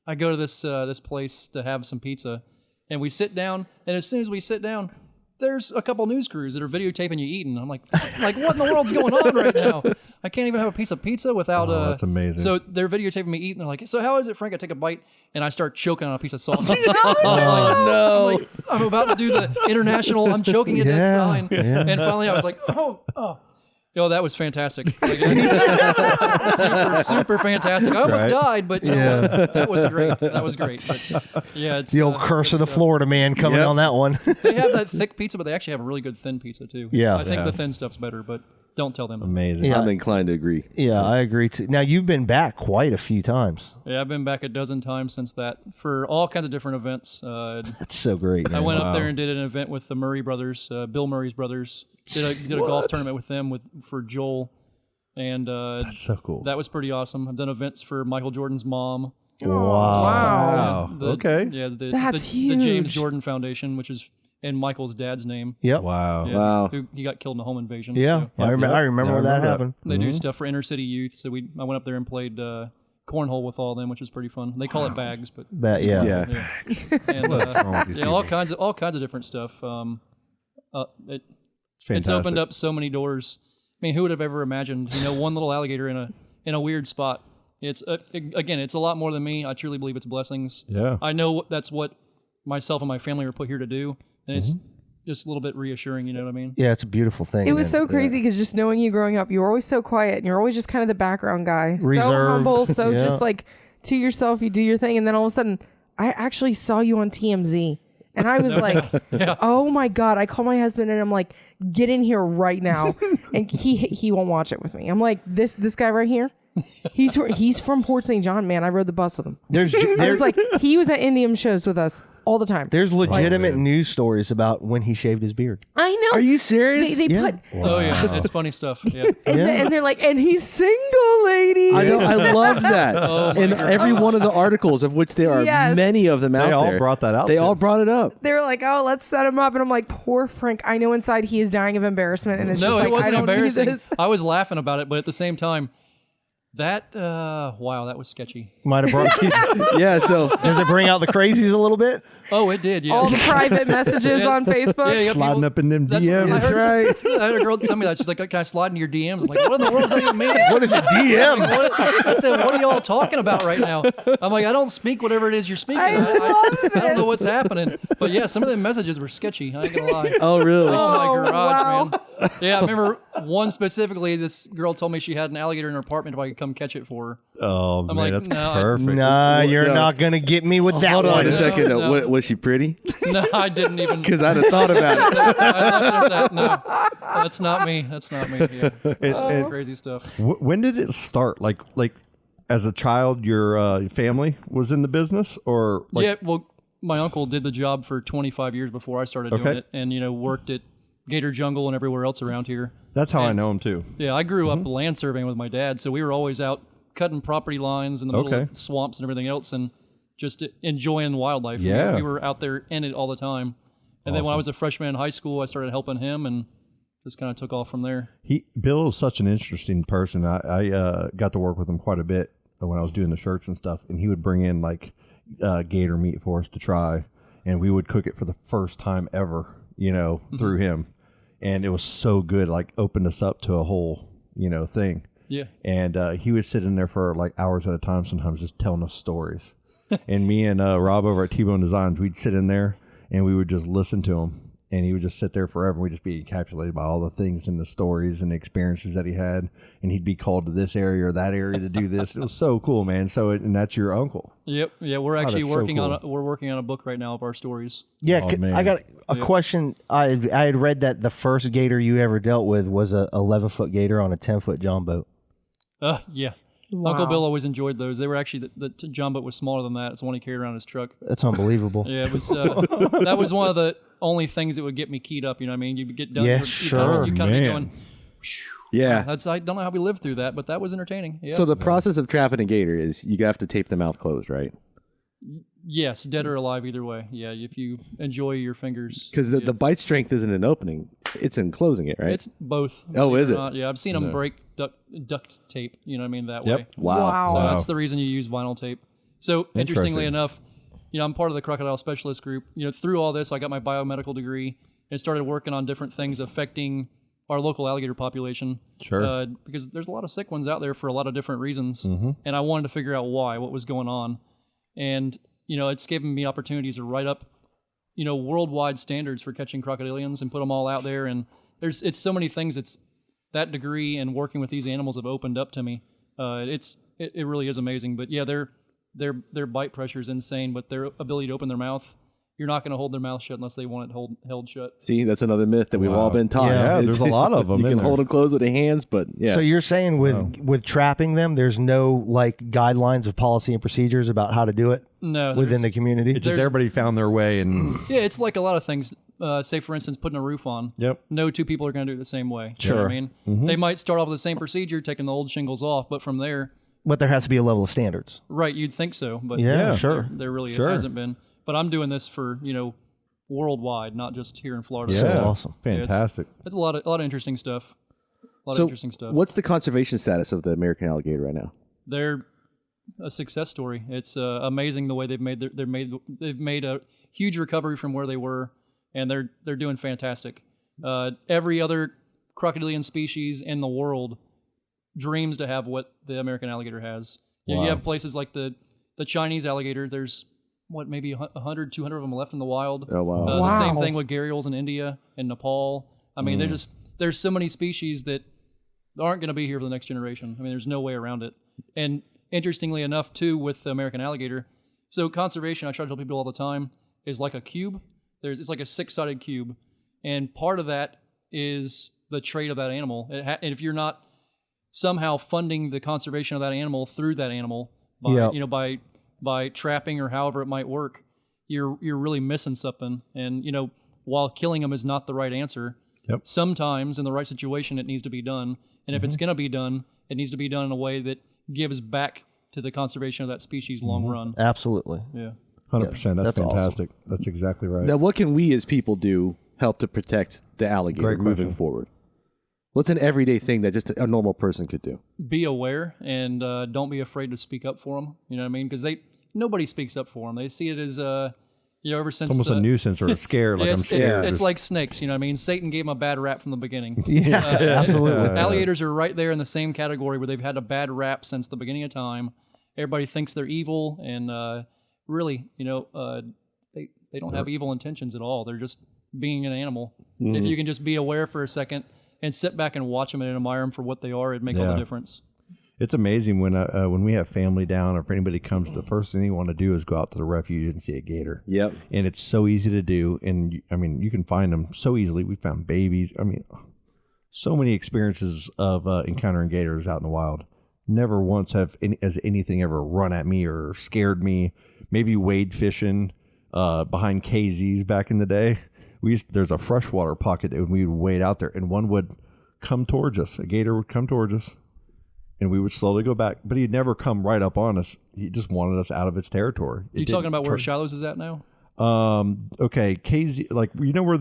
I go to this place to have some pizza, and we sit down. And as soon as we sit down, there's a couple news crews that are videotaping you eating. I'm like what in the world's going on right now? I can't even have a piece of pizza without.
Oh, that's amazing.
So they're videotaping me eating. They're like, "So how is it, Frank?" I take a bite and I start choking on a piece of sausage.
No.
I'm about to do the international I'm choking at that
Yeah,
sign.
yeah.
And finally I was like, oh. Yo, that was fantastic. Like, super fantastic. I almost
Right.
died, but you know what? That was great. That was great. But, yeah, it's
The old curse of the Florida man coming
Yep.
on that one.
They have that thick pizza, but they actually have a really good thin pizza too.
Yeah.
I think
Yeah.
the thin stuff's better, but don't tell them.
Amazing.
Yeah.
I'm inclined to agree.
Yeah, I agree too. Now, you've been back quite a few times.
Yeah, I've been back a dozen times since that for all kinds of different events.
That's so great,
I
man.
went up there and did an event with the Murray brothers, Bill Murray's brothers. Did a golf tournament with them for Joel, and
That's so cool.
that was pretty awesome. I've done events for Michael Jordan's mom.
Wow.
Wow.
The-
Okay.
Yeah,
That's
the James
huge.
Jordan Foundation, which is in Michael's dad's name.
Yep.
Wow.
Yeah,
Wow.
who he got killed in a home invasion.
Yeah,
so
I remember. I remember
Yeah, I
when that
remember that.
happened.
they do stuff for inner city youth. So I went up there and played cornhole with all of them, which is pretty fun. They call it bags, but
But yeah.
Yeah.
and,
What's wrong with these
yeah, all
people?
kinds of different stuff. It's
Fantastic.
opened up so many doors. I mean, who would have ever imagined, one little alligator in a weird spot? It's again, it's a lot more than me. I truly believe it's blessings.
Yeah.
I know that's what myself and my family were put here to do, and it's just a little bit reassuring. You know what I mean?
Yeah, it's a beautiful thing.
It was
man.
so crazy because just knowing you growing up, you were always so quiet and you're always just kind of the background guy. So
Reserved.
humble, so
Yeah.
just like to yourself, you do your thing. And then all of a sudden, I actually saw you on TMZ. And I was like, oh my God. I call my husband and I'm like, get in here right now. And he won't watch it with me. I'm like, this guy right here, he's from Port St. John, man. I rode the bus with him.
There's
I was like, he was at Indian shows with us all the time.
There's legitimate news stories about when he shaved his beard.
I know.
Are you serious?
They put
Oh yeah, it's funny stuff. Yeah.
and they're like, and he's single, ladies.
I know. I love that.
Oh, my
In
God.
every one of the articles, of which there are
Yes.
many of them out
They
there,
all brought that out.
They
too.
all brought it up.
They were like, oh, let's set him up. And I'm like, poor Frank. I know inside he is dying of embarrassment. And it's
No,
just like,
it wasn't
I don't
embarrassing.
need this.
I was laughing about it, but at the same time, that wow, that was sketchy.
Might have brought.
Yeah. So
Does it bring out the crazies a little bit?
Oh, it did. Yeah.
All the private messages
Yeah.
on Facebook.
Yeah,
Sliding
people-
up in them
That's
DMs.
I heard, I had a girl tell me that. She's like, can I slide into your DMs? I'm like, what in the world does that even mean?
What is a DM?
I said, what are y'all talking about right now? I'm like, I don't speak whatever it is you're speaking. I don't know what's happening. But yeah, some of the messages were sketchy. I ain't gonna lie.
oh really?
Oh my garage,
wow.
man. Yeah, I remember one specifically. This girl told me she had an alligator in her apartment if I could come catch it for her.
Oh man,
like,
that's
no,
perfect.
Nah, you're
no.
not gonna get me with that
Hold on
one.
a second.
No.
Was she pretty?
No, I didn't even.
Because I'd have thought about it.
I looked at that. No, that's not me. That's not me. Yeah.
And
Crazy stuff.
when did it start? Like as a child, your family was in the business, or like,
Yeah, well, my uncle did the job for 25 years before I started doing
Okay.
it, and worked at Gator Jungle and everywhere else around here.
that's how I know him too.
Yeah, I grew
Mm-hmm.
up land surveying with my dad, so we were always out cutting property lines in the middle
Okay.
of swamps and everything else, and just enjoying wildlife.
Yeah.
We were out there in it all the time. And then when I was a freshman in high school, I started helping him, and just kind of took off from there.
Bill is such an interesting person. I got to work with him quite a bit when I was doing the shirts and stuff, and he would bring in like gator meat for us to try, and we would cook it for the first time ever, through him, and it was so good. Like opened us up to a whole, thing.
Yeah.
And he would sit in there for like hours at a time, sometimes just telling us stories. And me and Rob over at T-Bone Designs, we'd sit in there and we would just listen to him. And he would just sit there forever. We'd just be encapsulated by all the things and the stories and the experiences that he had. And he'd be called to this area or that area to do this. It was so cool, man. And that's your uncle.
Yep. Yeah, we're actually
that's so
working
cool.
we're working on a book right now of our stories.
Yeah,
Oh, man.
I got a question. I had read that the first gator you ever dealt with was a 11-foot gator on a 10-foot John boat.
Yeah.
Wow.
Uncle Bill always enjoyed those. They were actually the John boat was smaller than that. It's the one he carried around his truck.
That's unbelievable.
Yeah, it was. That was one of the only things that would get me keyed up. You know what I mean? You get done.
Yeah,
you
sure,
You kind of
man.
going.
Yeah.
That's I don't know how we lived through that, but that was entertaining. Yeah.
So the process of trapping a gator is you have to tape the mouth closed, right?
yes, dead or alive, either way. Yeah, if you enjoy your fingers.
Because the bite strength isn't an opening; it's in closing it, right?
It's both.
Oh,
believe
is
or
it?
not. Yeah, I've seen them break duct tape. You know what I mean? That
Yep.
way.
Wow.
So
Wow.
that's the reason you use vinyl tape. So interestingly
Interesting.
enough, I'm part of the crocodile specialist group. Through all this, I got my biomedical degree and started working on different things affecting our local alligator population.
Sure.
Because there's a lot of sick ones out there for a lot of different reasons, and I wanted to figure out why, what was going on, and it's given me opportunities to write up, worldwide standards for catching crocodilians and put them all out there. And it's so many things. It's that degree and working with these animals have opened up to me. It really is amazing. But yeah, their bite pressure is insane, but their ability to open their mouth, you're not going to hold their mouth shut unless they want it held shut.
See, that's another myth that we've all been taught.
Yeah,
Is-
there's a lot of them
You
in
can
there.
hold them closed with your hands, but yeah.
So you're saying with trapping them, there's no like guidelines of policy and procedures about how to do it
No,
within the community?
It's just everybody found their way and
yeah, it's like a lot of things. Say, for instance, putting a roof on.
Yep.
No two people are going to do it the same way. You know what I mean? They might start off with the same procedure, taking the old shingles off, but from there,
But there has to be a level of standards.
right, you'd think so. But
Yeah, sure.
there really
Sure.
hasn't been. But I'm doing this for, worldwide, not just here in Florida.
yeah,
That's awesome.
fantastic.
It's a lot of interesting stuff.
so
Interesting stuff.
what's the conservation status of the American alligator right now?
They're a success story. It's amazing the way they've made a huge recovery from where they were, and they're doing fantastic. Every other crocodilian species in the world dreams to have what the American alligator has. You have places like the Chinese alligator. There's maybe 100, 200 of them left in the wild.
Oh, wow.
The same
Wow.
thing with gharials in India and Nepal. I mean, there's so many species that aren't going to be here for the next generation. I mean, there's no way around it. And interestingly enough, too, with the American alligator, so conservation, I try to tell people all the time, is like a cube. It's like a 6-sided cube, and part of that is the trait of that animal. And if you're not somehow funding the conservation of that animal through that animal by
Yeah.
by trapping or however it might work, you're really missing something. And while killing them is not the right answer, sometimes in the right situation it needs to be done. And if it's going to be done, it needs to be done in a way that gives back to the conservation of that species long run.
Absolutely.
Yeah.
100%. That's fantastic.
Awesome.
That's exactly right.
Now, what can we as people do help to protect the alligator moving forward? What's an everyday thing that just a normal person could do?
Be aware and don't be afraid to speak up for them. You know what I mean? Because nobody speaks up for them. They see it as ever since
it's almost a nuisance or a scare. Like I'm scared.
It's like snakes. You know what I mean? Satan gave them a bad rap from the beginning.
Absolutely.
Alligators are right there in the same category where they've had a bad rap since the beginning of time. Everybody thinks they're evil, and really, they don't have evil intentions at all. They're just being an animal. If you can just be aware for a second and sit back and watch them and admire them for what they are, it'd make all the difference.
It's amazing when we have family down, or if anybody comes, the first thing you want to do is go out to the refuge and see a gator.
Yep.
And it's so easy to do. And you can find them so easily. We found babies. So many experiences of encountering gators out in the wild. Never once has anything ever run at me or scared me. Maybe wade fishing behind KZ's back in the day. There's a freshwater pocket and we would wade out there, and one would come towards us. A gator would come towards us, and we would slowly go back. But he'd never come right up on us. He just wanted us out of its territory.
Are you talking about where Shiloh's is at now?
Okay, KZ, like where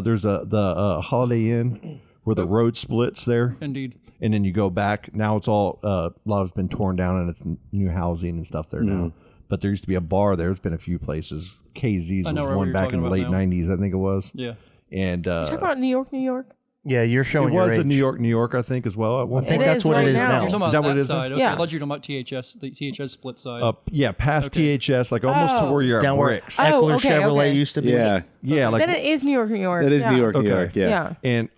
there's the Holiday Inn where the road splits there.
Indeed.
And then you go back. Now it's all a lot of it's been torn down and it's new housing and stuff there now. But there used to be a bar there. There's been a few places. KZ's was one back in the late 90s, I think it was.
Yeah.
And
talk about New York, New York.
Yeah, you're showing
it was
your
in New York, I think, as well. At one
I think that's what
right
it is
now.
now.
You're talking about
Is that what it
that
is now?
side. Okay,
Yeah.
I thought you were talking about THS, the THS split side.
Past THS, like almost to where you're
Down
at
where
Bricks.
Eckler
okay,
Chevrolet
okay.
used to be.
Yeah.
Yeah, like
Then it is New York, New York.
That is New York, New
Okay.
York. Yeah.
Yeah.
And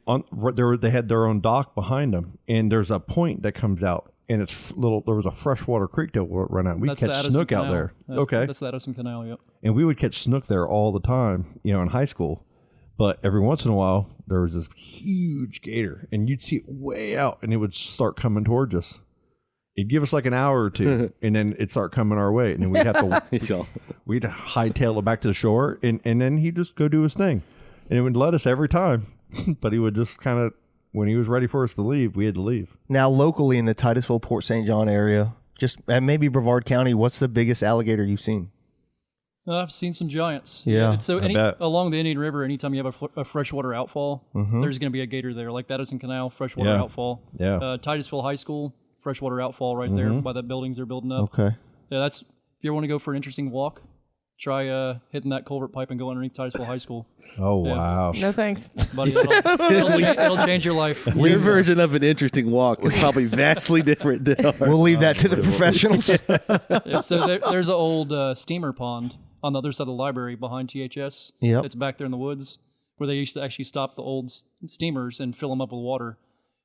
they had their own dock behind them, and there's a point that comes out, and it's little. There was a freshwater creek that would run out. We
That's the
catch
Addison
snook
Canal.
out there.
That's the Addison Canal, yep.
And we would catch snook there all the time, in high school. But every once in a while, there was this huge gator, and you'd see it way out, and it would start coming towards us. It'd give us like an hour or two, and then it'd start coming our way, and then we'd have to we'd hightail it back to the shore, and then he'd just go do his thing, and it would let us every time. But he would just kind of, when he was ready for us to leave, we had to leave.
Now, locally in the Titusville, Port St. John area, just maybe Brevard County, what's the biggest alligator you've seen?
I've seen some giants.
Yeah,
So
bet.
along the Indian River, anytime you have a freshwater outfall, there's going to be a gator there. Like that Addison Canal, freshwater outfall.
Yeah.
Titusville High School, freshwater outfall right there by the buildings they're building up.
Okay.
Yeah, that's if you ever want to go for an interesting walk, try hitting that culvert pipe and go underneath Titusville High School.
Oh,
Yeah.
wow.
No thanks.
Buddy, it'll change your life.
Your version of an interesting walk is probably vastly different than ours.
We'll leave that to the professionals.
Yeah, so there's an old steamer pond on the other side of the library behind THS.
Yep.
It's back there in the woods where they used to actually stop the old steamers and fill them up with water.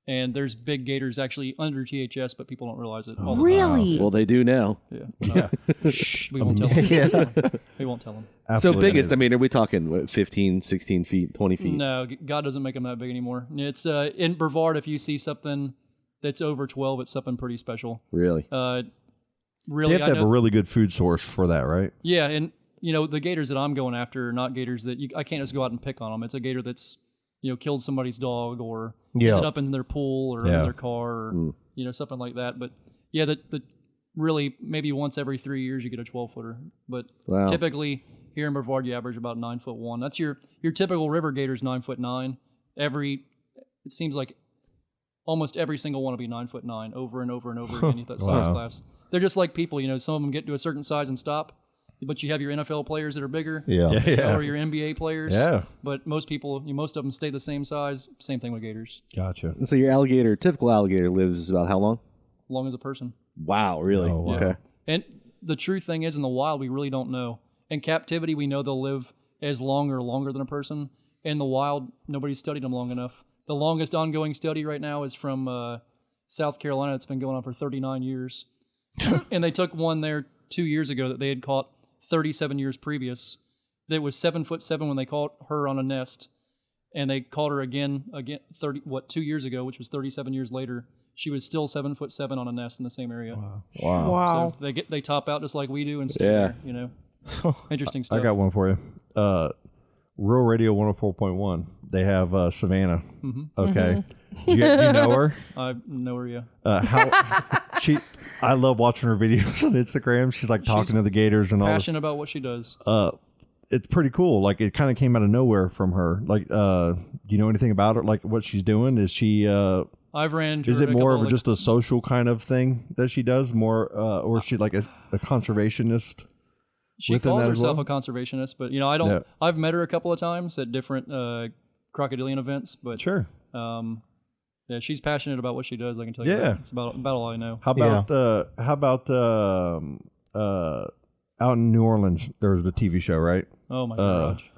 And there's big gators actually under THS, but people don't realize it. All the time.
Really?
Well, they do now.
Yeah. Shh, we won't tell them. We won't tell them.
So biggest, are we talking 15, 16 feet, 20 feet?
No, God doesn't make them that big anymore. It's in Brevard, if you see something that's over 12, it's something pretty special.
Really?
Really,
You have to have a really good food source for that, right?
Yeah, and the gators that I'm going after are not gators that I can't just go out and pick on them. It's a gator that's killed somebody's dog or ended up in their pool or in their car or something like that. But yeah, that really maybe once every 3 years you get a 12-footer. But typically here in Brevard you average about 9'1". That's your typical river gator's 9'9". It seems like almost every single one will be 9'9" over and over and over again at that size class. They're just like people, some of them get to a certain size and stop. But you have your NFL players that are bigger, or your NBA players.
Yeah.
But most people, most of them stay the same size. Same thing with gators.
Gotcha.
So your typical alligator lives about how long?
Long as a person.
Wow, really?
Oh, wow.
Okay.
And the true thing is, in the wild, we really don't know. In captivity, we know they'll live as long or longer than a person. In the wild, nobody's studied them long enough. The longest ongoing study right now is from South Carolina. It's been going on for 39 years. And they took one there 2 years ago that they had caught 37 years previous. That was 7'7" when they caught her on a nest, and they caught her again 2 years ago, which was 37 years later. She was still 7'7" on a nest in the same area.
Wow.
So they top out just like we do and stay there. Interesting stuff.
I got one for you. Rural Radio 104.1. They have Savannah. Okay. You know her?
I know her, yeah.
I love watching her videos on Instagram. She's like talking to the gators and all.
Passionate about what she does.
It's pretty cool. Like it kind of came out of nowhere from her. Like, do you know anything about her? Like what she's doing? Is she?
I've ran.
Is it more of just a social kind of thing that she does more, or is she like a conservationist?
She calls herself a conservationist, but I don't. Yeah. I've met her a couple of times at different Crocodilian events, but
sure.
Yeah, she's passionate about what she does. I can tell you. Yeah, it's about all I know.
How about out in New Orleans? There was the TV show, right?
Oh my gosh.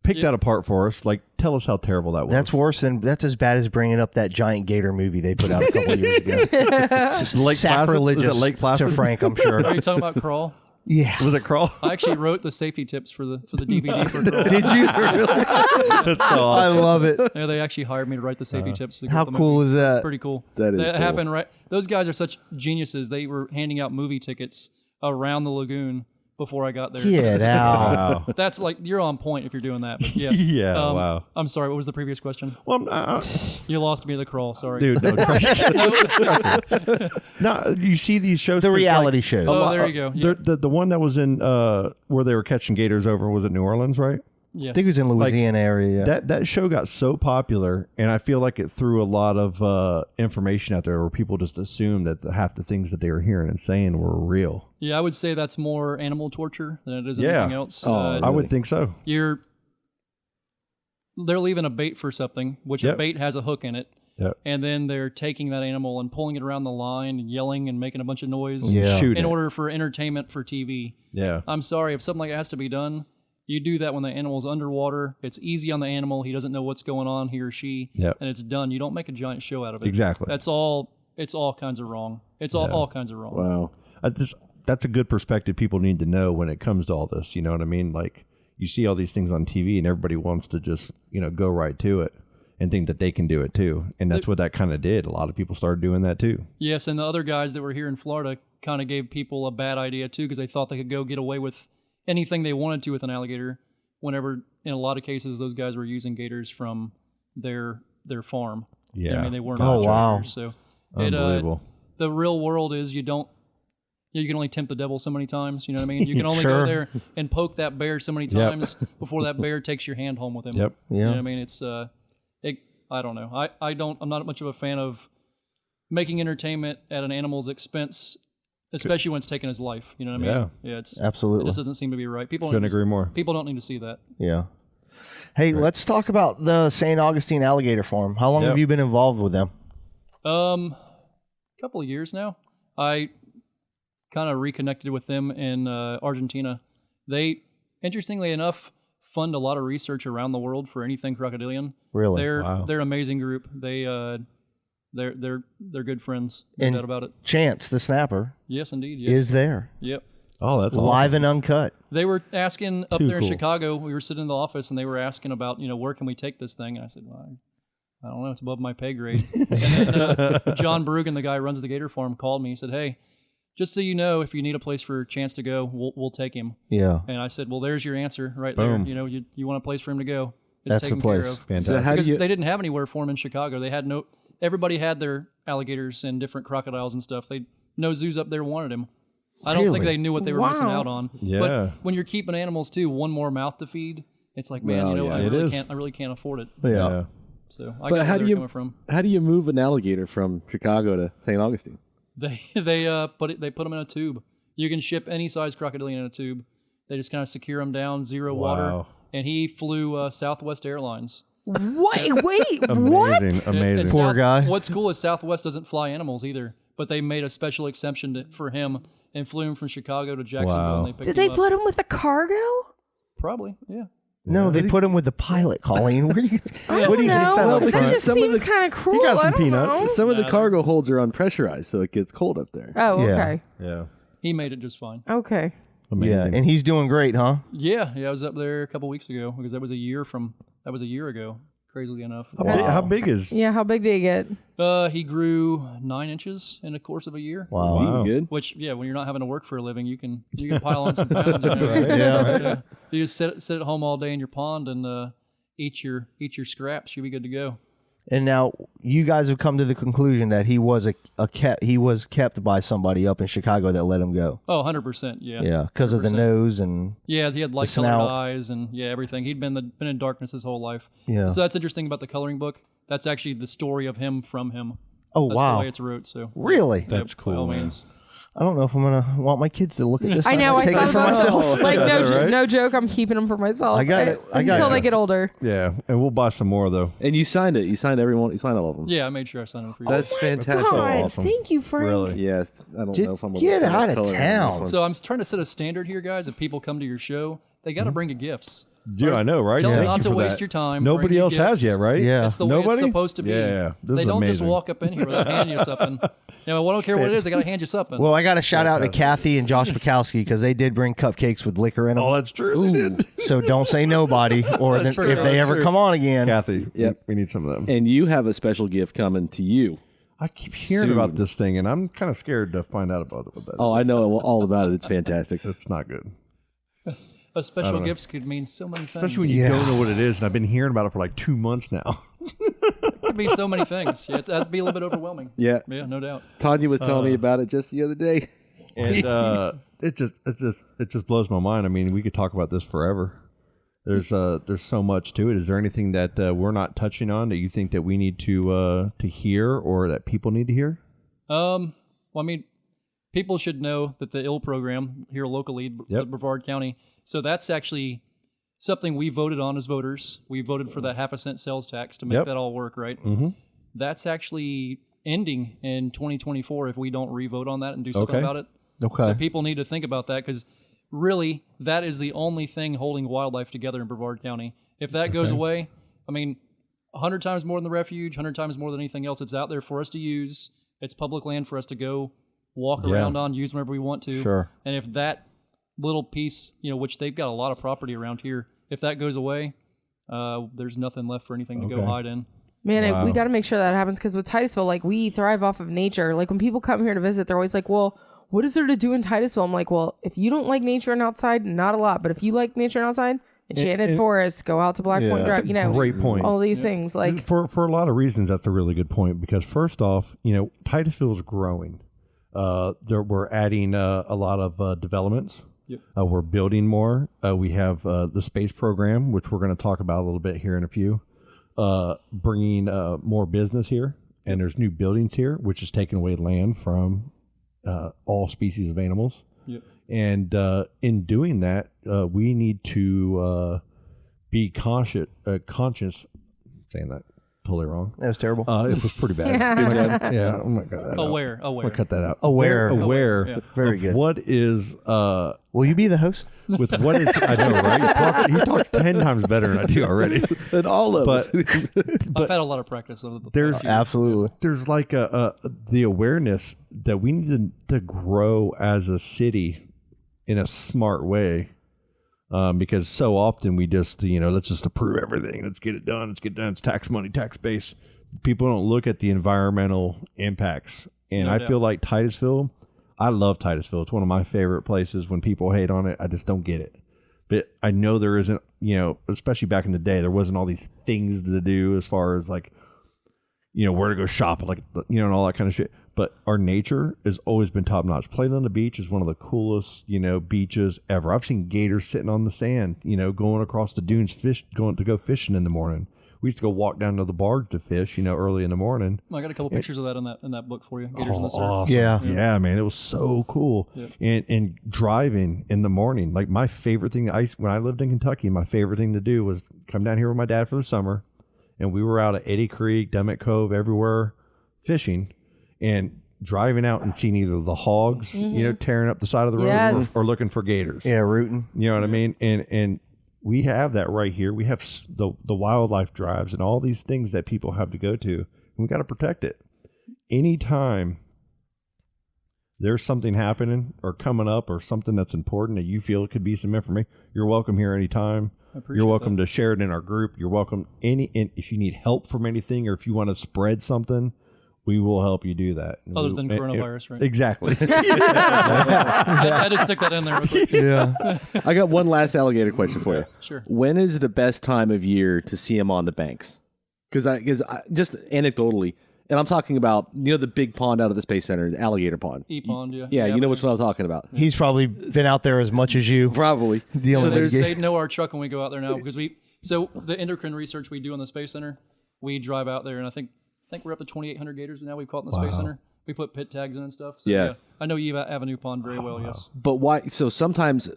Pick that apart for us. Like, tell us how terrible that was.
That's as bad as bringing up that giant gator movie they put out a couple of years ago. It's just
Lake
sacrilegious
Placid? Was it Lake Placid?
To Frank, I'm sure.
Are you talking about Crawl?
Yeah.
Was it Crawl?
I actually wrote the safety tips for the DVD for Crawl.
Did you? That's so awesome. I love it.
Yeah, they actually hired me to write the safety tips for the
How cool is that?
Pretty cool.
That is cool.
Happened right. Those guys are such geniuses. They were handing out movie tickets around the lagoon before I got there.
Get out.
Wow. That's like, you're on point if you're doing that. But yeah.
Yeah, wow.
I'm sorry, what was the previous question?
Well,
you lost me at the Crawl, sorry.
Dude, no. No, you see these shows.
The reality shows.
Oh, there you go. Yeah.
The one that was in where they were catching gators over, was it New Orleans, right?
Yes.
I think it was in Louisiana area. Yeah.
That show got so popular, and I feel like it threw a lot of information out there where people just assumed that half the things that they were hearing and saying were real.
Yeah, I would say that's more animal torture than it is anything else.
I would think so.
They're leaving a bait for something, which a bait has a hook in it.
Yep.
And then they're taking that animal and pulling it around the line and yelling and making a bunch of noise
in
order for entertainment for TV.
Yeah.
I'm sorry, if something like that has to be done, you do that when the animal's underwater. It's easy on the animal. He doesn't know what's going on, he or she, and it's done. You don't make a giant show out of it.
Exactly.
It's all kinds of wrong. It's all kinds of wrong.
Wow. That's a good perspective people need to know when it comes to all this. You know what I mean? Like, you see all these things on TV and everybody wants to just, go right to it and think that they can do it too. And that's what that kind of did. A lot of people started doing that too.
Yes, and the other guys that were here in Florida kind of gave people a bad idea too, because they thought they could go get away with anything they wanted to with an alligator, whenever in a lot of cases those guys were using gators from their farm.
Yeah.
I mean, they weren't.
Oh, wow.
Gators, so
unbelievable.
The real world is you can only tempt the devil so many times. You know what I mean? You can only go there and poke that bear so many times before that bear takes your hand home with him.
Yep.
You know what I mean? It's I don't know. I'm not much of a fan of making entertainment at an animal's expense, especially when it's taking his life. You know what I mean? Yeah. It's
absolutely.
It just doesn't seem to be right. People
couldn't agree more.
People don't need to see that.
Yeah. Hey, let's talk about the St. Augustine Alligator Farm. How long have you been involved with them?
Couple of years now. I kind of reconnected with them in Argentina. They, interestingly enough, fund a lot of research around the world for anything crocodilian.
Really?
They're an amazing group. They're good friends. No doubt about it.
Chance, the snapper,
yes, indeed,
is there.
Yep.
Oh, that's
live
awesome.
and uncut.
They were asking up there in
cool.
Chicago. We were sitting in the office, and they were asking about, where can we take this thing? And I said, well, I don't know. It's above my pay grade. And then, John Brugan, the guy who runs the gator farm, called me. He said, hey, just so you know, if you need a place for Chance to go, we'll take him.
Yeah.
And I said, well, there's your answer right
Boom.
there. You want a place for him to go. It's
That's the
taken
place.
care of.
Fantastic.
So how do
Because
you,
they didn't have anywhere for him in Chicago. They had everybody had their alligators and different crocodiles and stuff. No zoos up there wanted him. I don't think they knew what they were missing out on.
Yeah.
But when you're keeping animals too, one more mouth to feed, it's like, man,
Well,
I
yeah.
really can't afford it.
Yeah.
So
but
I got where
how
they
do
were coming from.
how do you move an alligator from Chicago to St. Augustine?
They put them in a tube. You can ship any size crocodilian in a tube. They just kind of secure them down, zero water. And he flew Southwest Airlines.
Wait, what?
Amazing.
And
Poor guy.
What's cool is Southwest doesn't fly animals either, but they made a special exception for him and flew him from Chicago to Jacksonville.
Wow.
And they picked
Did
him
they
up.
put him with the cargo?
Probably, yeah.
No, they put him with the pilot, Colleen. Where do you,
I
what
don't
do you
know.
set up
That
front?
just
Some of
seems
the-
kind of cruel.
got some
I don't
peanuts.
know.
Some of the cargo holds are unpressurized, so it gets cold up there.
Oh,
Yeah.
okay.
Yeah.
He made it just fine.
Okay.
Amazing.
Yeah, and he's doing great, huh?
Yeah, I was up there a couple weeks ago because that was a year ago. crazily enough.
How big is?
Yeah, how big did he get?
He grew 9 inches in the course of a year.
Wow.
Good.
Which, when you're not having to work for a living, you can pile on some pounds. Yeah. You just sit at home all day in your pond and eat your scraps. You'll be good to go.
And now you guys have come to the conclusion that he was he was kept by somebody up in Chicago that let him go.
Oh, 100%. Yeah.
Yeah, because of the nose and
Yeah, he had light colored
snout.
eyes and everything. He'd been in darkness his whole life.
Yeah.
So that's interesting about the coloring book. That's actually the story of him from him.
Oh,
That's
wow.
the way it's wrote. So
Really?
That's
by all
cool, man.
means.
I don't know if I'm gonna want my kids to look at this.
I know. I
Take
saw
it
the
for myself.
book. Like no joke. I'm keeping them for myself.
I got it.
Until they get older.
Yeah, and we'll buy some more though.
And you signed it. You signed everyone. You signed all of them.
Yeah, I made sure I signed him for you.
That's fantastic.
God,
awesome.
thank you, Frank.
Really?
Yes. I don't
Get-
know if I'm
get
gonna
out of
color on this
town.
one.
So I'm trying to set a standard here, guys. If people come to your show, they got to bring you gifts.
Yeah, I know, right?
Tell them
Thank
not
you
to
for
waste
that.
your time.
Nobody
Bring you
else has
gifts.
yet, right?
Yeah.
That's the way
Nobody?
it's supposed to be.
Yeah, this
they
is
don't just
amazing.
walk up in here without handing you something. I don't care what it is. They got to hand you something.
Well, I got to shout out to Kathy and Josh Bukowski because they did bring cupcakes with liquor in them.
Oh, that's true. They did.
So don't say nobody, or
That's
then,
true.
if they ever come on again.
Kathy,
Yep.
we need some of them.
And you have a special gift coming to you.
I keep hearing
Soon.
about this thing, and I'm kind of scared to find out about it.
Oh, I know all about it. It's fantastic.
It's not good.
A special gifts could mean so many things.
Especially when you don't know what it is, and I've been hearing about it for like 2 months now.
It could be so many things. Yeah, that'd be a little bit overwhelming.
Yeah.
Yeah, no doubt.
Tanya was telling me about it just the other day.
And it just blows my mind. I mean, we could talk about this forever. There's so much to it. Is there anything that we're not touching on that you think that we need to hear or that people need to hear?
Well, I mean, people should know that the IL program here locally, Brevard County. So that's actually something we voted on as voters. We voted for that 0.5 cent sales tax to make that all work, right?
Mm-hmm.
That's actually ending in 2024 if we don't re-vote on that and do something about it.
Okay.
So people need to think about that because really that is the only thing holding wildlife together in Brevard County. If that goes away, I mean, 100 times more than the refuge, 100 times more than anything else. It's out there for us to use. It's public land for us to go walk around on, use whenever we want to.
Sure.
And if that little piece, which they've got a lot of property around here, if that goes away, there's nothing left for anything to go hide in.
Man, we got to make sure that happens because with Titusville, like we thrive off of nature. Like when people come here to visit, they're always like, well, what is there to do in Titusville? I'm like, well, if you don't like nature and outside, not a lot. But if you like nature and outside, Enchanted Forest, go out to Black Point Drive,
Great point.
all these things. Like
For a lot of reasons, that's a really good point because first off, Titusville is growing. We're adding a lot of developments.
Yep.
We're building more. We have the space program, which we're going to talk about a little bit here in a few. Bringing more business here, and there's new buildings here, which is taking away land from all species of animals.
Yep.
And in doing that, we need to be conscious. Saying that totally wrong.
That was terrible.
It was pretty bad. Yeah. Oh my god.
Aware.
I'll cut that out.
Aware.
Aware.
Very
of
good.
What is
Will you be the host?
with what is I know, right? He talks 10 times better than I do already.
And all of us.
I've had a lot of practice over the
There's
past.
Absolutely.
there's like the awareness that we need to grow as a city in a smart way. Because so often we just, let's just approve everything. Let's get it done. It's tax money, tax base. People don't look at the environmental impacts. And
No
I
doubt.
feel like Titusville, I love Titusville. It's one of my favorite places. When people hate on it, I just don't get it. But I know there isn't, especially back in the day, there wasn't all these things to do as far as like, where to go shop, like, and all that kind of shit. But our nature has always been top notch. Playland the Beach is one of the coolest, beaches ever. I've seen gators sitting on the sand, going across the dunes, going to go fishing in the morning. We used to go walk down to the barge to fish, early in the morning.
I got a couple pictures of that in that book for you. Gators in the surf.
Awesome.
Yeah.
Yeah, man. It was so cool.
Yep.
And driving in the morning, like my favorite thing, when I lived in Kentucky, my favorite thing to do was come down here with my dad for the summer. And we were out at Eddy Creek, Demet Cove, everywhere fishing and driving out and seeing either the hogs, tearing up the side of the road
Yes.
or looking for gators.
Yeah, rooting.
You know what I mean? And we have that right here. We have the wildlife drives and all these things that people have to go to. And we got to protect it. Anytime there's something happening or coming up or something that's important that you feel could be some information, you're welcome here anytime. You're welcome to share it in our group. You're welcome if you need help from anything or if you want to spread something, we will help you do that.
Other than coronavirus, right?
Exactly.
I had to stick that in there real quick.
Yeah.
I got one last alligator question for you.
Sure.
When is the best time of year to see them on the banks? Because I just anecdotally, and I'm talking about, the big pond out of the Space Center, the alligator pond.
E-pond, yeah.
Yeah, you know what I'm talking about.
He's probably been out there as much as you.
Probably.
Dealing with
They know our truck when we go out there now because so the endocrine research we do in the Space Center, we drive out there and I think we're up to 2,800 gators now we've caught in the Space Center. We put pit tags in and stuff. So
Yeah.
I know Eve Avenue Pond very well, yes.
But why? So sometimes,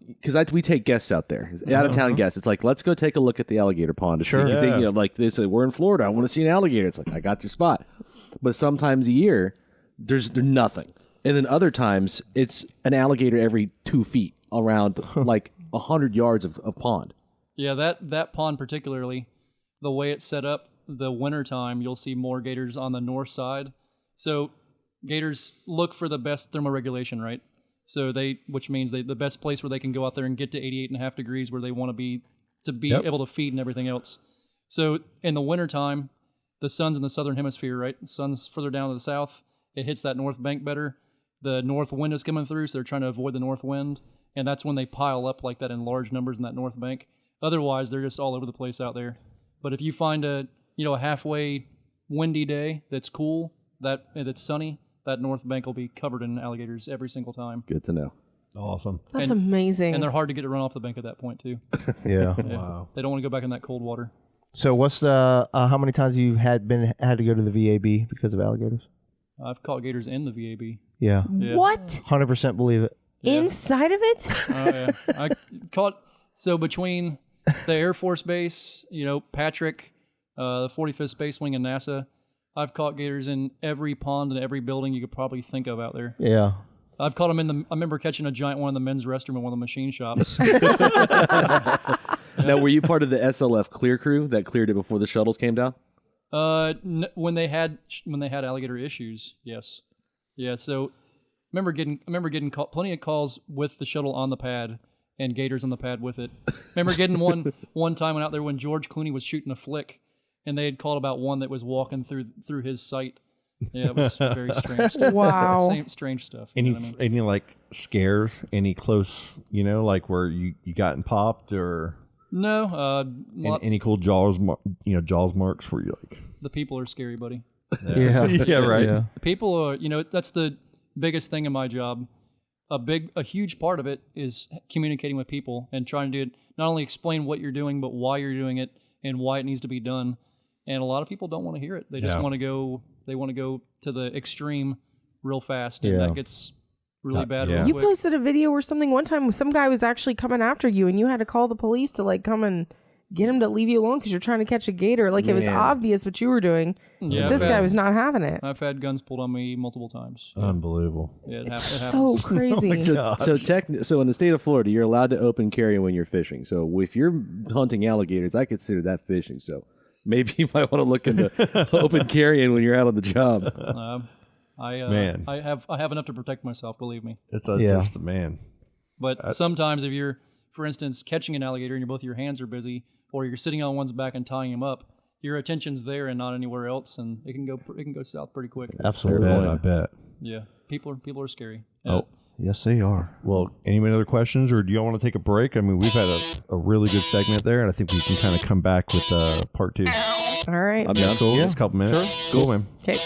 because we take guests out there, out of town guests. It's like, let's go take a look at the alligator pond to see. Because they say, we're in Florida. I want to see an alligator. It's like, I got your spot. But sometimes a year, there's nothing. And then other times, it's an alligator every 2 feet around like 100 yards of pond.
Yeah, that pond particularly, the way it's set up, the wintertime, you'll see more gators on the north side. So gators look for the best thermoregulation, right? So which means the best place where they can go out there and get to 88.5 degrees where they want to be able to feed and everything else. So in the wintertime, the sun's in the southern hemisphere, right? The sun's further down to the south. It hits that north bank better. The north wind is coming through, so they're trying to avoid the north wind. And that's when they pile up like that in large numbers in that north bank. Otherwise, they're just all over the place out there. But if you find a halfway windy day that's cool, that's sunny, that north bank will be covered in alligators every single time.
Good to know.
Awesome.
That's amazing.
And they're hard to get to run off the bank at that point too.
Yeah.
Wow.
They don't want to go back in that cold water.
So what's the how many times you had to go to the VAB because of alligators?
I've caught gators in the VAB.
Yeah.
What?
100% believe it.
Yeah.
Inside of it?
Oh yeah. I caught between the Air Force Base, Patrick, the 45th Space Wing and NASA, I've caught gators in every pond and every building you could probably think of out there.
Yeah.
I've caught them I remember catching a giant one in the men's restroom in one of the machine shops.
Now, were you part of the SLF clear crew that cleared it before the shuttles came down?
When they had alligator issues, yes. Yeah, so I remember getting plenty of calls with the shuttle on the pad and gators on the pad with it. Remember getting one time when out there when George Clooney was shooting a flick and they had called about one that was walking through his sight. Yeah, it was very strange stuff.
Wow.
Strange stuff.
Any like scares? Any close, like where you gotten popped or
No.
any cool jaws marks where you like?
The people are scary, buddy.
Yeah.
Yeah, right.
Yeah.
People are, that's the biggest thing in my job. A huge part of it is communicating with people and trying to not only explain what you're doing, but why you're doing it and why it needs to be done. And a lot of people don't want to hear it. They just want to go. They want to go to the extreme real fast, and that gets really bad.
Yeah.
Real
You
quick.
posted a video or something one time. Some guy was actually coming after you, and you had to call the police to like come and get him to leave you alone because you're trying to catch a gator. Like it was obvious what you were doing.
Yeah,
This guy was not having it.
I've had guns pulled on me multiple times.
Unbelievable.
Yeah, it
It's
happens.
so crazy.
So in the state of Florida, you're allowed to open carry when you're fishing. So if you're hunting alligators, I consider that fishing. So maybe you might want to look into open carrying when you're out on the job.
Man.
I have enough to protect myself. Believe me.
It's just the man.
But sometimes if you're, for instance, catching an alligator and both your hands are busy, or you're sitting on one's back and tying him up, your attention's there and not anywhere else, and it can go south pretty quick.
Absolutely.
I bet.
Yeah, people are scary.
Oh.
Yes, they are.
Well, any other questions, or do y'all want to take a break? I mean, we've had a really good segment there, and I think we can kind of come back with part 2.
All right.
I'm down.
Cool. Just a couple minutes.
Sure.
Cool, man.
Okay.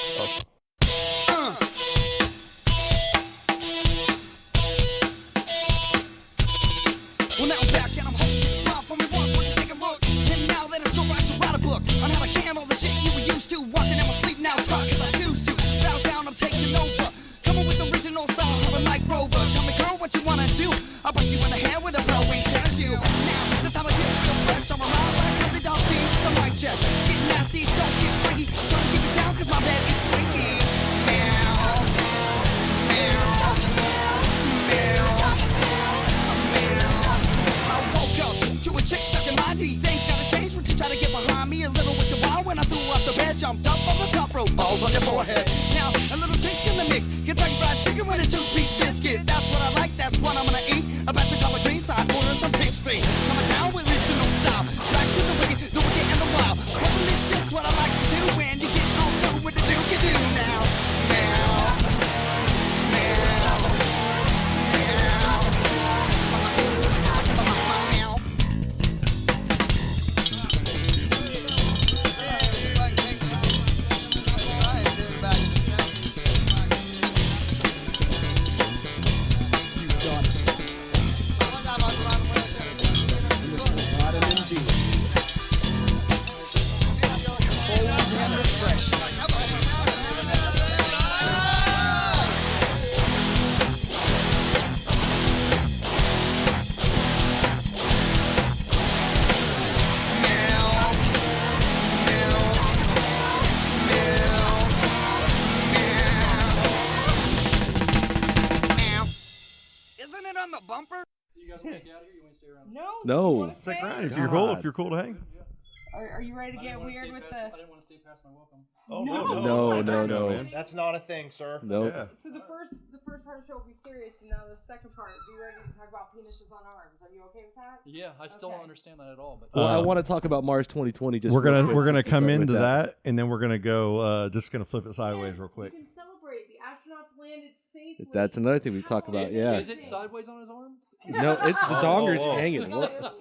Well, now I'm back and I'm holding a smile for me once. Won't you take a look? And now that it's over, I should write a book on how I can all the shit you were used to. Walking in my sleep now, talk as I choose to. Bow down, I'm taking over. Coming with the original style, having like Rover. Tell me, girl, what you wanna do? I'll brush you in the hair with a pearl wings, there's you. Now, the time I did the first time around, I cut it off deep, the mic check. Get nasty, don't get freaky. Trying to keep it down, cause my bed is squeaky.
guys want to get out of here? You want to stay around?
No.
No.
you wanna
Stick
stay?
around if you're cool. If you're cool to hang.
Are you ready to get weird with
I
the?
didn't want to stay past my welcome.
Oh
No.
man.
That's not a thing, sir.
No.
Yeah.
So the first part of the show will be serious, and now the second part, be ready to talk about penises on arms. Are you okay with that?
Yeah, I still
Okay.
don't understand that at all. But
Well, I want to talk about Mars 2020. Just
We're
real quick.
gonna come
Start with
into that, and then we're gonna go. Just gonna flip it sideways real quick.
You can celebrate. The astronauts landed safely.
That's another thing we talk about. Yeah.
is it sideways on his arm?
No, it's the donger's
whoa.
hanging. What?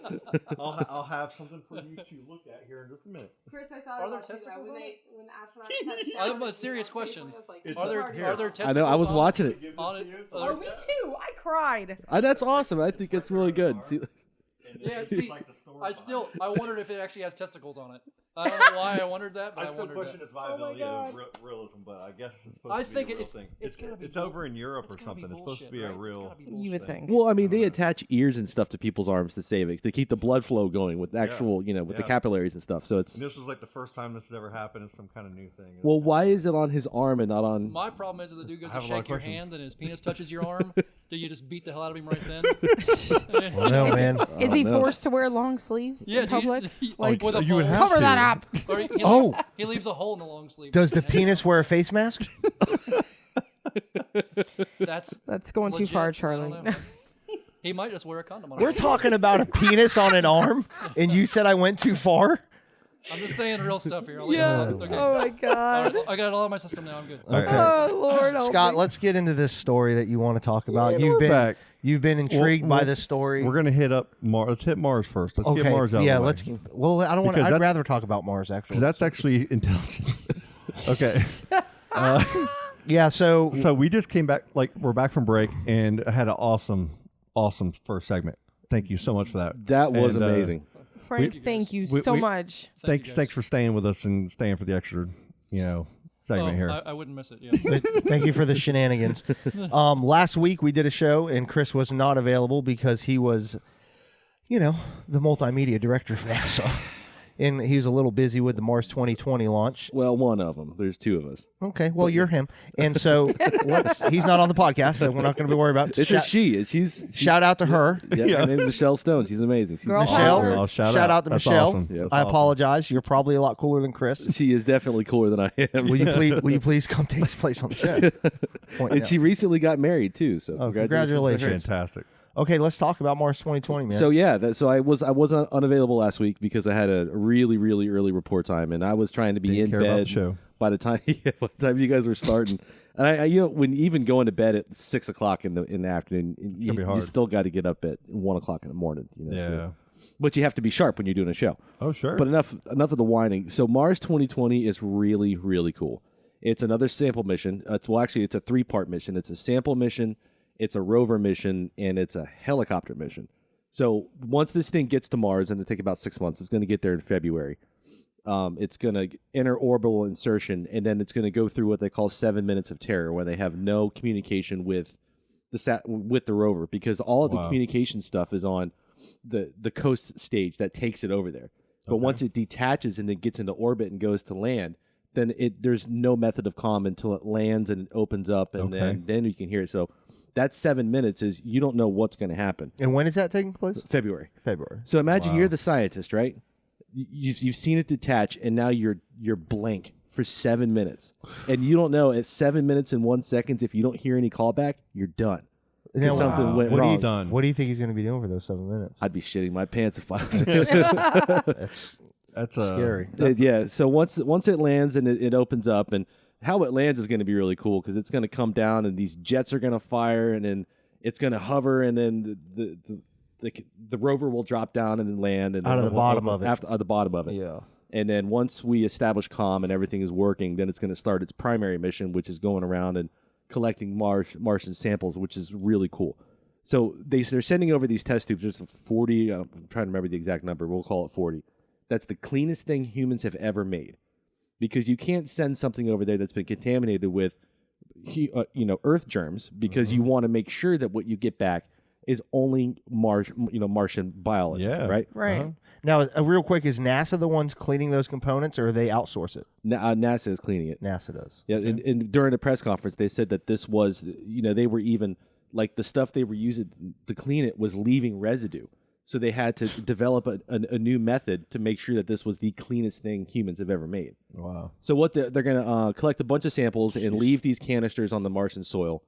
I'll have something for you to look at here in just a minute.
Chris, I thought
Are there
about you,
testicles
when
on
they when the astronauts touched
I have
down,
a serious question.
I was like,
It's
Are there
here.
are there
I
testicles?
know. I was
on-
watching it.
On it.
Oh, me too. I cried.
That's awesome. I think it's really good. See,
Yeah, see, I wondered if it actually has testicles on it. I don't know why I wondered that, but I wondered that.
its viability
God.
realism, but I guess it's supposed
I
to be
think
a real
it's-
thing.
it's gotta be
It's
bull-
over in Europe
It's
or
gotta
something. It's supposed to
bullshit,
be a
right? It's
real.
gotta be
You would
bullshit.
think.
well, I mean, they attach ears and stuff to people's arms to save it, to keep the blood flow going with actual, with the
Yeah.
capillaries and stuff. So it's
And this was like the first time this has ever happened. It's some kind of new thing.
well, why is it on his arm and not on?
My problem is that the dude goes
I
to
have a lot of
shake your
questions.
hand and his penis touches your arm. Do you just beat the hell out of him right then?
No, man.
Is he
no.
forced to wear long sleeves
Yeah,
in public?
like with a
you would
bowl.
have
Cover
to.
that up.
Or he,
Oh.
he leaves a hole in the long sleeve.
Does the penis wear a face mask?
That's
going too
legit.
far,
I don't
Charlie.
know. He might just wear a condom on.
We're
it.
talking about a penis on an arm, and you said I went too far?
I'm just saying real stuff here.
Yeah.
Okay.
Oh my God.
I got it all in my system now. I'm good.
Oh Lord. help
Scott,
me.
let's get into this story that you want to talk about.
Yeah, we're back.
You've been intrigued
Well,
by this story.
We're gonna hit up Mars. Let's hit Mars first. Let's get Mars out.
yeah,
of the way.
let's. Well, I don't want.
Because
I'd
that's-
rather talk about Mars actually.
'Cause that's actually intelligence. Okay.
Yeah. So
So we just came back. Like we're back from break, and I had an awesome first segment. Thank you so much for that.
That was
And,
amazing.
Frank, thank you
we-
so
we-
much.
Thanks for staying with us and staying for the extra, segment here.
I wouldn't miss it. Yeah.
thank you for the shenanigans. Last week we did a show, and Chris was not available because he was, the multimedia director of NASA, and he was a little busy with the Mars 2020 launch.
Well, one of them. There's two of us.
Okay, well you're him, and so he's not on the podcast, so we're not going to be worried about.
It's a she. She's
Shout out to her.
Yeah, her name is Michelle Stone. She's amazing. She's
Girl
Michelle,
power.
Well, shout
out
out.
to
That's
Michelle.
awesome.
Yeah.
That's
I
awesome.
apologize. You're probably a lot cooler than Chris.
She is definitely cooler than I am.
Will you please come take his place on the show?
And she recently got married too. So
Oh,
congratulations.
congratulations.
Fantastic.
Okay, let's talk about Mars 2020, man.
So yeah, so I was unavailable last week because I had a really early report time, and I was trying to be
Didn't
in
care about
bed
the show.
by the time you guys were starting. And I when even going to bed at 6 o'clock in the afternoon, you
be hard.
still got to get up at 1 o'clock in the morning.
Yeah.
so- but you have to be sharp when you're doing a show.
Oh sure.
But enough of the whining. So Mars 2020 is really cool. It's another sample mission. It's a 3-part mission. It's a sample mission, it's a rover mission, and it's a helicopter mission. So once this thing gets to Mars, and it'll take about 6 months, it's going to get there in February. It's going to enter orbital insertion, and then it's going to go through what they call 7 minutes of terror, where they have no communication with the rover, because all of the communication stuff is on the coast stage that takes it over there. But once it detaches and it gets into orbit and goes to land, then there's no method of comm until it lands and it opens up, and then you can hear it. So that 7 minutes is you don't know what's going to happen.
and when is that taking place?
February.
February.
So imagine you're the scientist, right? You've seen it detach, and now you're blank for 7 minutes, and you don't know at 7 minutes and 1 second, if you don't hear any callback, you're done.
Now,
Something went
what do
wrong.
you,
Done.
What do you think he's going to be doing for those 7 minutes?
I'd be shitting my pants if I was.
That's
That's
scary.
Yeah. So once it lands and it opens up, and how it lands is going to be really cool, because it's going to come down and these jets are going to fire, and then it's going to hover, and then the rover will drop down and then land, and
Out of the bottom of it.
At the bottom of it.
Yeah.
And then once we establish comm and everything is working, then it's going to start its primary mission, which is going around and collecting Martian samples, which is really cool. So they're sending over these test tubes. There's 40. I'm trying to remember the exact number. We'll call it 40. That's the cleanest thing humans have ever made, because you can't send something over there that's been contaminated with, Earth germs, because you want to make sure that what you get back is only Martian biology.
Yeah.
Right.
Right.
Now, real quick, is NASA the ones cleaning those components, or they outsource it?
NASA is cleaning it.
NASA does.
Yeah, and during the press conference, they said that this was, they were even like the stuff they were using to clean it was leaving residue. So they had to develop a new method to make sure that this was the cleanest thing humans have ever made.
Wow.
So what they're going to collect a bunch of samples and leave these canisters on the Martian soil.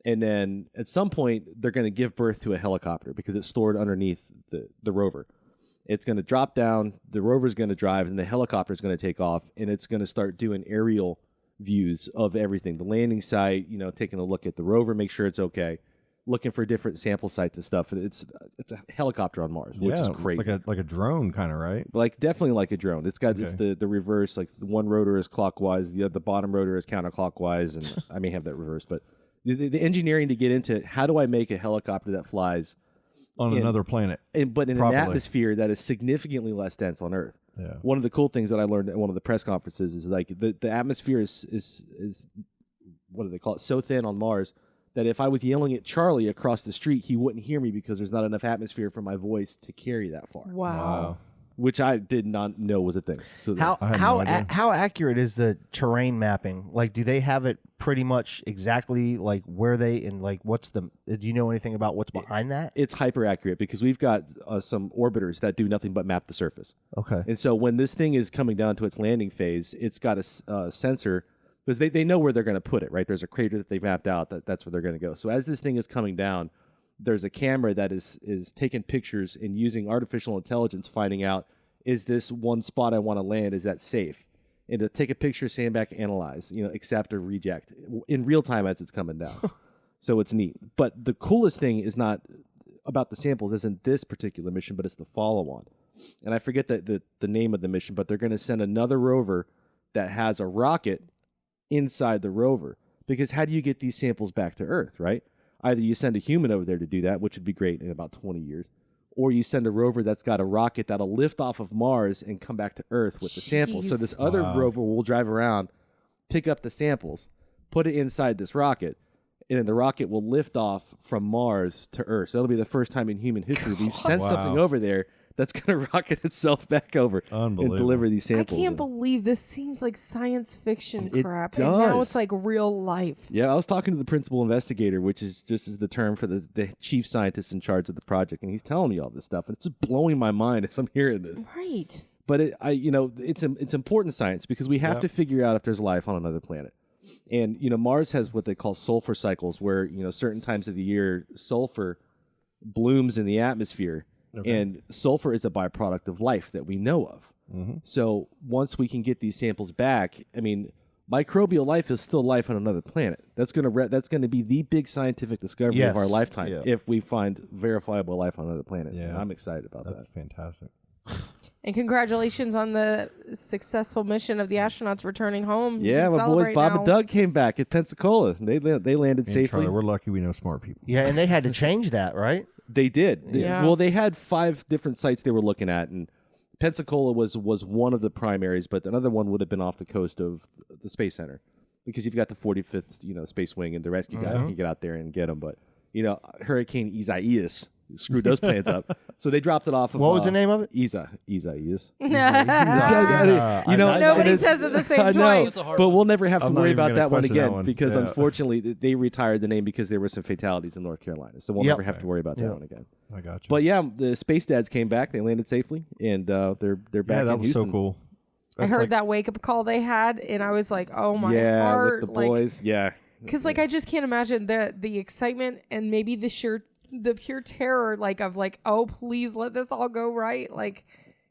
And then at some point, they're going to give birth to a helicopter because it's stored underneath the rover. It's going to drop down, the rover's going to drive, and the helicopter's going to take off, and it's going to start doing aerial views of everything. The landing site, taking a look at the rover, make sure it's okay, looking for different sample sites and stuff. And it's a helicopter on Mars, which is crazy.
Like a drone kind of, right?
Like definitely like a drone. It's got it's the reverse, like the one rotor is clockwise, the bottom rotor is counterclockwise, and I may have that reversed, but the engineering to get into how do I make a helicopter that flies
on another planet,
but in
properly.
an atmosphere that is significantly less dense on Earth.
Yeah.
One of the cool things that I learned at one of the press conferences is like the atmosphere is what do they call it? So thin on Mars that if I was yelling at Charlie across the street, he wouldn't hear me because there's not enough atmosphere for my voice to carry that far.
Wow.
Which I did not know was a thing. So
How accurate is the terrain mapping? Like, do they have it pretty much exactly like where they and like what's the? Do you know anything about what's behind that?
It's hyper accurate because we've got some orbiters that do nothing but map the surface.
Okay.
And so when this thing is coming down to its landing phase, it's got a sensor because they know where they're going to put it. Right, there's a crater that they've mapped out that's where they're going to go. So as this thing is coming down, there's a camera that is taking pictures and using artificial intelligence, finding out, is this one spot I want to land, is that safe? And to take a picture, send back, analyze, accept or reject in real time as it's coming down. So it's neat. But the coolest thing is not about the samples, isn't this particular mission, but it's the follow-on. And I forget the name of the mission, but they're going to send another rover that has a rocket inside the rover. Because how do you get these samples back to Earth, right? Either you send a human over there to do that, which would be great in about 20 years, or you send a rover that's got a rocket that'll lift off of Mars and come back to Earth with the samples. So this other rover will drive around, pick up the samples, put it inside this rocket, and then the rocket will lift off from Mars to Earth. So that'll be the first time in human history we've sent something over there that's going to rocket itself back over and deliver these samples.
I can't believe this seems like science fiction crap.
Does.
And now it's like real life.
Yeah, I was talking to the principal investigator, which is just as the term for the chief scientist in charge of the project, and he's telling me all this stuff, and it's just blowing my mind as I'm hearing this.
Right.
But it's important science because we have to figure out if there's life on another planet. And Mars has what they call sulfur cycles, where certain times of the year sulfur blooms in the atmosphere. Okay. And sulfur is a byproduct of life that we know of. Mm-hmm. So once we can get these samples back, microbial life is still life on another planet. That's gonna be the big scientific discovery of our lifetime if we find verifiable life on another planet. Yeah, and I'm excited about that.
That's fantastic.
And congratulations on the successful mission of the astronauts returning home.
Yeah, my boys Bob and Doug came back at Pensacola. They landed safely.
Charlie, we're lucky we know smart people.
Yeah, and they had to change that, right?
They did. Well, they had 5 different sites they were looking at, and Pensacola was one of the primaries, but another one would have been off the coast of the Space Center because you've got the 45th, Space Wing, and the rescue guys can get out there and get them. But Hurricane Isaias screwed those plans up, so they dropped it off.
What was the name of it?
Isaias.
Nobody says it the same twice.
But we'll never have to worry about that one again because unfortunately they retired the name because there were some fatalities in North Carolina, so we'll never have to worry about that one again.
I got you.
But yeah, the Space Dads came back. They landed safely, and they're back
that
in
was
Houston.
so cool.
I heard that wake up call they had, and I was like, "Oh my heart!"
With the boys,
because I just can't imagine the excitement and maybe the pure terror, oh, please let this all go right. I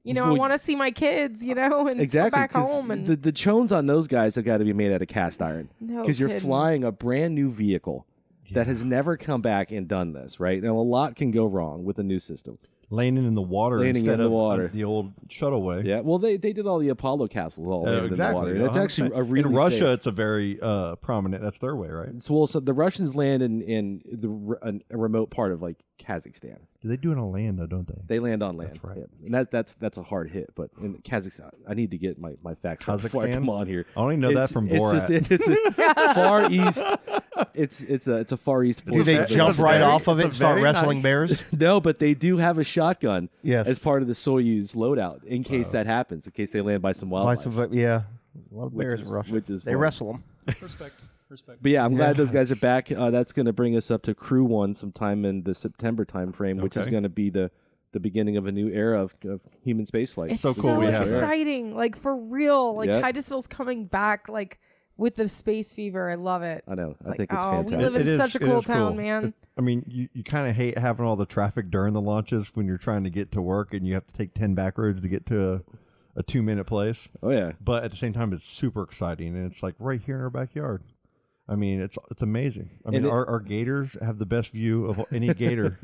want to see my kids, and come back home. And
the chones on those guys have got to be made out of cast iron because you're
kidding.
flying a brand new vehicle that has never come back and done this, right? Now, a lot can go wrong with a new system.
Landing in the water instead of the old shuttleway.
Yeah, well, they did all the Apollo capsules all landed in the water. And it's actually a really
in Russia,
safe.
It's a very prominent. That's their way, right?
So the Russians land in a remote part of Kazakhstan.
Do they do it on land though? Don't they?
They land on land.
That's right.
Yeah. And that's a hard hit. But in Kazakhstan, I need to get my facts right before I come on here.
I only know that from Borat.
It's a far east. It's a far east.
Do they jump right off of it and start wrestling bears?
No, but they do have a shotgun as
Yes.
part of the Soyuz loadout in case that happens, in case they land by some wildlife.
Yeah. There's a lot of bears in Russia. They wrestle them.
Respect. Respect.
But yeah, I'm glad those guys are back. That's going to bring us up to Crew 1 sometime in the September timeframe, which is going to be the beginning of a new era of human spaceflight.
It's
so
so,
cool we have it.
exciting. Like, for real. Like,
Yeah.
Titusville's coming back, like, with the space fever. I love it.
I know.
It's
I
like,
think it's
we
fantastic.
live in
It is-
such a
it
cool
is
town,
cool.
man.
I mean, you kind of hate having all the traffic during the launches when you're trying to get to work and you have to take 10 back roads to get to a 2-minute place.
Oh, yeah.
But at the same time, it's super exciting, and it's like right here in our backyard. I mean, it's amazing. I mean, our gators have the best view of any gator.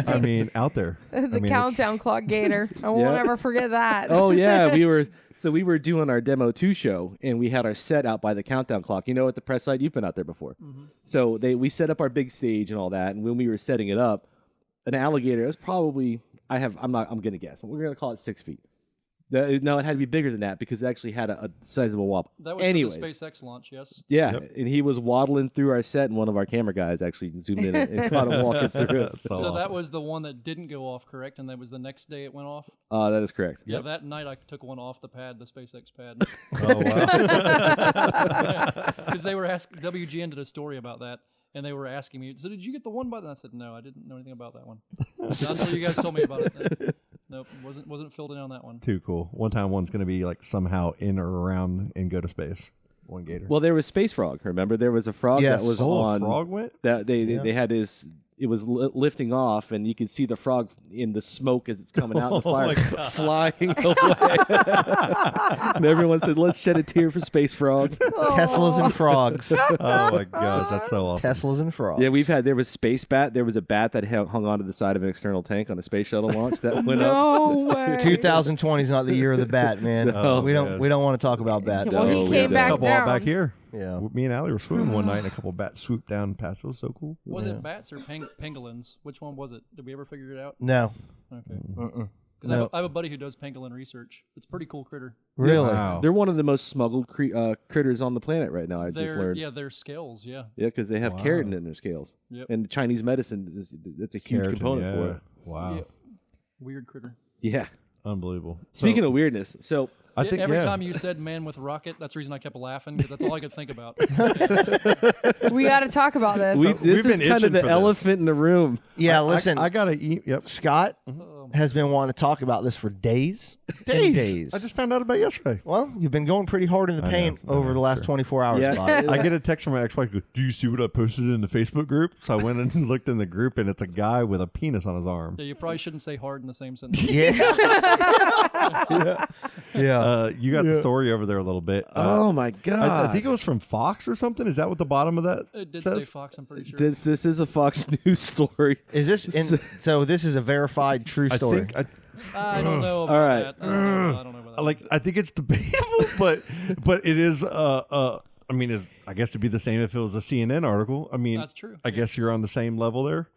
I mean, out there.
The countdown clock gator. I won't ever forget that.
Oh, yeah. We were doing our Demo 2 show, and we had our set out by the countdown clock. You know, at the press site, you've been out there before. Mm-hmm. So we set up our big stage and all that, and when we were setting it up, an alligator, it was probably, I'm going to guess. We're going to call it 6 feet. No, it had to be bigger than that because it actually had a sizable wobble.
That was for the SpaceX launch, yes.
Yeah, and he was waddling through our set, and one of our camera guys actually zoomed in and caught him walking through it.
So
So that
awesome.
was the one that didn't go off, correct? And that was the next day it went off?
That is correct.
Yeah, that night I took one off the pad, the SpaceX pad.
Oh, wow.
Because they were asking, WGN did a story about that, and they were asking me, so did you get the one button? I said, no, I didn't know anything about that one. Not until you guys told me about it. Nope, wasn't filled in on that one.
Too cool. One time one's going to be like somehow in or around and go to space. One gator.
Well, there was Space Frog. Remember, there was a frog
Yes.
that was
a
on.
frog went?
That they had his. It was lifting off, and you could see the frog in the smoke as it's coming out of the fire, flying away. And everyone said, "Let's shed a tear for Space Frog."
Teslas and frogs.
Oh, my gosh. That's so awesome.
Teslas and frogs.
Yeah, there was Space Bat. There was a bat that hung onto the side of an external tank on a space shuttle launch that went up.
No way.
2020 is not the year of the bat, man.
Oh,
we
man.
don't want to talk about bats.
Well, he
Oh,
came
yeah.
back
a couple
down.
out back here.
Yeah.
Me and Allie were swimming one night, and a couple bats swooped down past. It was so cool.
Was it bats or pangolins? Which one was it? Did we ever figure it out?
No.
Okay.
Mm-mm.
Because I have a buddy who does pangolin research. It's a pretty cool critter.
Really?
Wow.
They're one of the most smuggled critters on the planet right now. I just learned.
Yeah, they're scales, yeah.
Yeah, because they have keratin in their scales.
Yep.
And Chinese medicine, that's a huge
Keratin,
component
yeah.
for it.
Wow.
Yeah. Weird critter.
Yeah.
Unbelievable.
Speaking of weirdness, so
I think
Every time you said man with rocket, that's the reason I kept laughing, because that's all I could think about.
We got to talk about this.
this
we've
is
been
kind
itching
of the
for this.
elephant in the room.
Yeah, listen.
I gotta eat. Yep.
Scott has been wanting to talk about this for days. And days.
I just found out about it yesterday.
Well, you've been going pretty hard in the paint over the last 24 hours,
Yeah.
Scott.
I get a text from my ex-wife. Goes, "Do you see what I posted in the Facebook group?" So I went in and looked in the group, and it's a guy with a penis on his arm.
Yeah, you probably shouldn't say hard in the same sentence.
Yeah. Yeah.
You got the story over there a little bit.
Oh my God!
I think it was from Fox or something. Is that what the bottom of that
It did
says?
say Fox, I'm pretty sure.
This is a Fox News story.
Is this so this is a verified true
I
story?
think
I don't know about
All right.
that. I don't know about that.
like I think it's debatable, but it is. I mean, I guess it'd be the same if it was a CNN article. I mean,
That's true.
I guess you're on the same level there.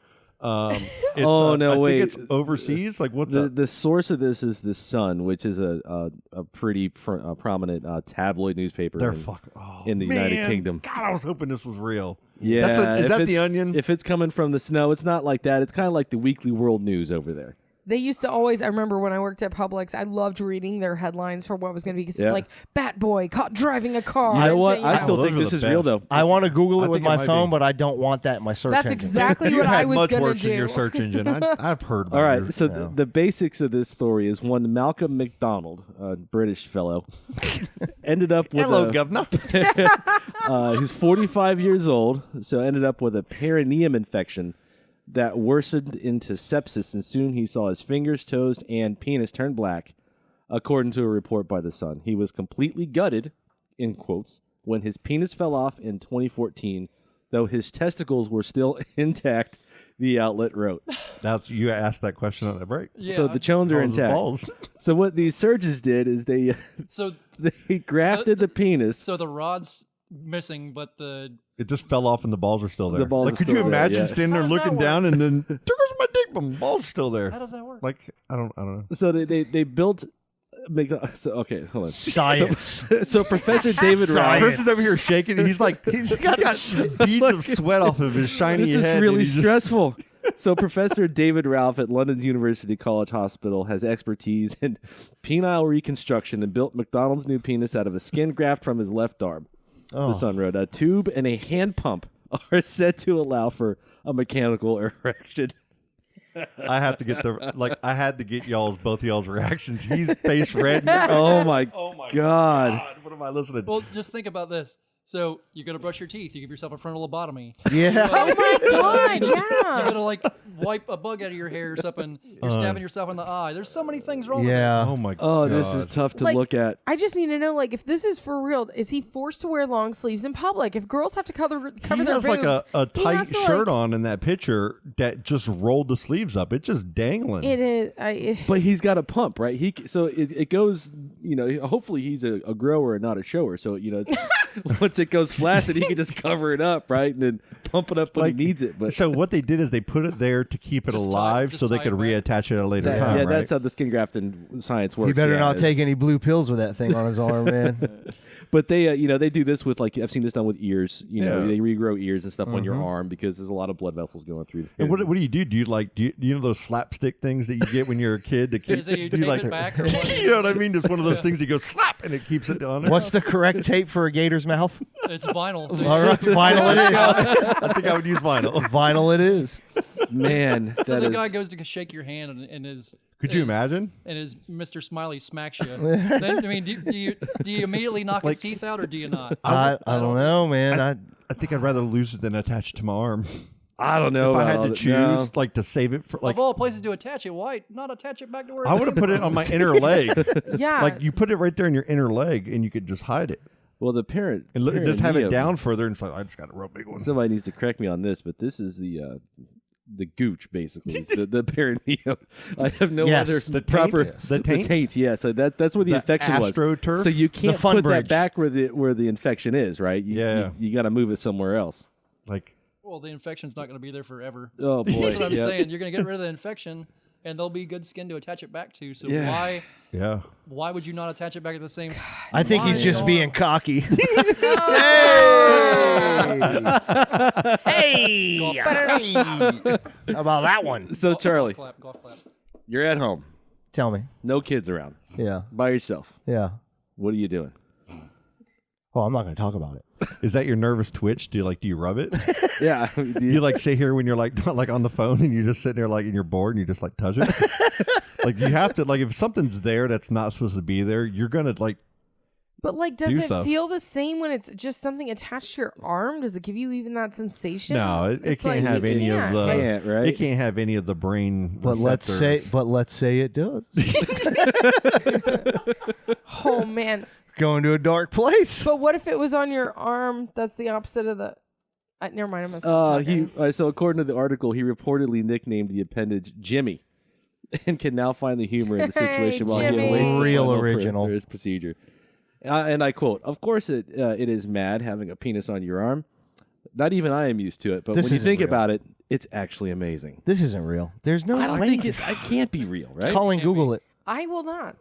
It's,
Oh, no,
I
wait.
think it's overseas. Like what's
The source of this is The Sun, which is a pretty prominent tabloid newspaper
They're
in,
fucking
in the United Kingdom.
God, I was hoping this was real.
Yeah,
is
if
that
it's-
the Onion?
If it's coming from the snow, it's not like that. It's kind of like the Weekly World News over there.
They used to always, I remember when I worked at Publix, I loved reading their headlines for what was going to be. Because
Yeah.
it's like, Bat Boy caught driving a car.
You know
and
what?
saying,
I
you
still
know,
those
think
are
this
the
is real,
best.
though.
I want to Google
I
it with
think it
my
might
phone,
be.
but I don't want that in my search
That's
engine.
exactly
You've
what I
had
was
much
going to
worse
do.
in your search engine. I've heard. About
All right,
yours.
so the basics of this story is one Malcolm McDonald, a British fellow, ended up with
Hello, governor.
he's 45 years old, so ended up with a perineum infection that worsened into sepsis, and soon he saw his fingers, toes, and penis turn black, according to a report by The Sun. He was completely gutted, in quotes, when his penis fell off in 2014, though his testicles were still intact, the outlet wrote.
That's you asked that question on the break.
Yeah,
So the chones are
Balls is
intact.
balls.
So what these surgeons did is they
so
they grafted the penis.
so the rod's missing, but the
It just fell off and the balls are still there.
The balls
like,
are
could
still
you
there,
imagine
yeah.
standing there
How does that
looking
work?
down and then there goes my dick, but my balls still there.
how does that work?
Like I don't know.
So they built. So, okay, hold on.
Science.
So Professor David Ryan.
Chris is over here shaking. He's like he's got beads of sweat off of his shiny
This is
head.
really
and he's just-
stressful. So Professor David Ralph at London's University College Hospital has expertise in penile reconstruction and built McDonald's new penis out of a skin graft from his left arm. The Sun wrote, a tube and a hand pump are said to allow for a mechanical erection.
I have to get I had to get both y'all's reactions. He's face red.
Oh my God.
What am I listening to?
Well, just think about this. So you're gonna brush your teeth. You give yourself a frontal lobotomy.
Yeah.
Oh my God,
You're
yeah.
gonna like wipe a bug out of your hair or something. You're stabbing yourself in the eye. There's so many things wrong with
Yeah.
this.
Oh my
Oh,
God.
this is tough to
Like,
look at.
I just need to know, like, if this is for real, is he forced to wear long sleeves in public? If girls have to cover
He
their
has
boobs,
like a
he
tight
has to,
shirt
like,
on in that picture that just rolled the sleeves up. It's just dangling.
It is.
But he's got a pump, right? It goes, hopefully he's a grower and not a shower. So, it's, once it goes flaccid, he can just cover it up, right? And then pump it up when he needs it. But
so what they did is they put it there to keep it
Just
alive so they
tie
could
it back.
reattach it at a later time, right?
that's how the skin grafting science works.
He better
yeah,
not
it's-
take any blue pills with that thing on his arm, man.
But they, they do this with, like, I've seen this done with ears. They regrow ears and stuff on your
Mm-hmm.
arm because there's a lot of blood vessels going through there.
And what do you do? Do you know those slapstick things that you get when you're a kid? To keep,
Is it you
do
tape
like
it back or what?
you know what I mean? Just one of those things that goes slap and it keeps it on.
What's the correct tape for a gator's mouth?
It's vinyl. So
All right, vinyl it
I think I would use vinyl.
is. Vinyl it is.
Man,
So
that
the
is-
guy goes to shake your hand and his.
Could you
his-
imagine?
And his Mr. Smiley smacks you. Then, I mean, do you immediately knock his teeth out or do you not?
I don't know, man.
I think I'd rather lose it than attach it to my arm.
I don't know.
If I
about
had
all
to
that.
choose,
No.
like to save it for, like,
Of all places to attach it, why not attach it back to where
I would have put it on my inner leg.
Yeah.
Like you put it right there in your inner leg, and you could just hide it
Well, the parent
and just have it
perineum-
down further. And it's like I just got a real big one.
Somebody needs to correct me on this, but this is the gooch, basically. It's the perineum. I have no
Yes,
other
the taint?
proper
The taint?
Yeah, so that's where the infection was.
astroturf?
So you can't
fun
put
bridge.
that back where the infection is, right?
Yeah.
You got to move it somewhere else.
Like
Well, the infection's not going to be there forever.
Oh boy,
That's what I'm
Yep.
saying. You're going to get rid of the infection, and there'll be good skin to attach it back to. So
Yeah.
yeah.
why would you not attach it back at the same?
I think he's
Why
just
not?
being cocky. Hey! How about that one?
So Charlie,
Golf clap.
you're at home,
Tell me.
no kids around,
Yeah.
by yourself.
Yeah.
What are you doing?
Oh, I'm not going to talk about it.
Is that your nervous twitch? Do you rub it?
Yeah,
You like sit here when you're like on the phone and you're just sitting there like and you're bored and you just like touch it. Like you have to, like, if something's there that's not supposed to be there, you're gonna like.
But like, does
do
it
stuff.
feel the same when it's just something attached to your arm? Does it give you even that sensation?
No, it
It's
can't
like,
have
you
any of
can't.
the.
Can't, right?
It can't have any of the brain.
But let's say it does.
Oh man!
Going to a dark place.
But what if it was on your arm? That's the opposite of the. Never mind. I'm gonna stop
So according to the article, he reportedly nicknamed the appendage Jimmy, and can now find the humor in the situation while he
Jimmy.
awaits the
Real
final
original.
for his procedure. And I quote: "Of course, it is mad having a penis on your arm. Not even I am used to it. But
This
when you
isn't
think
real.
about it, it's actually amazing.
This isn't real. There's no
I don't
way.
think it can't be real, right?
Calling Google it.
I will not.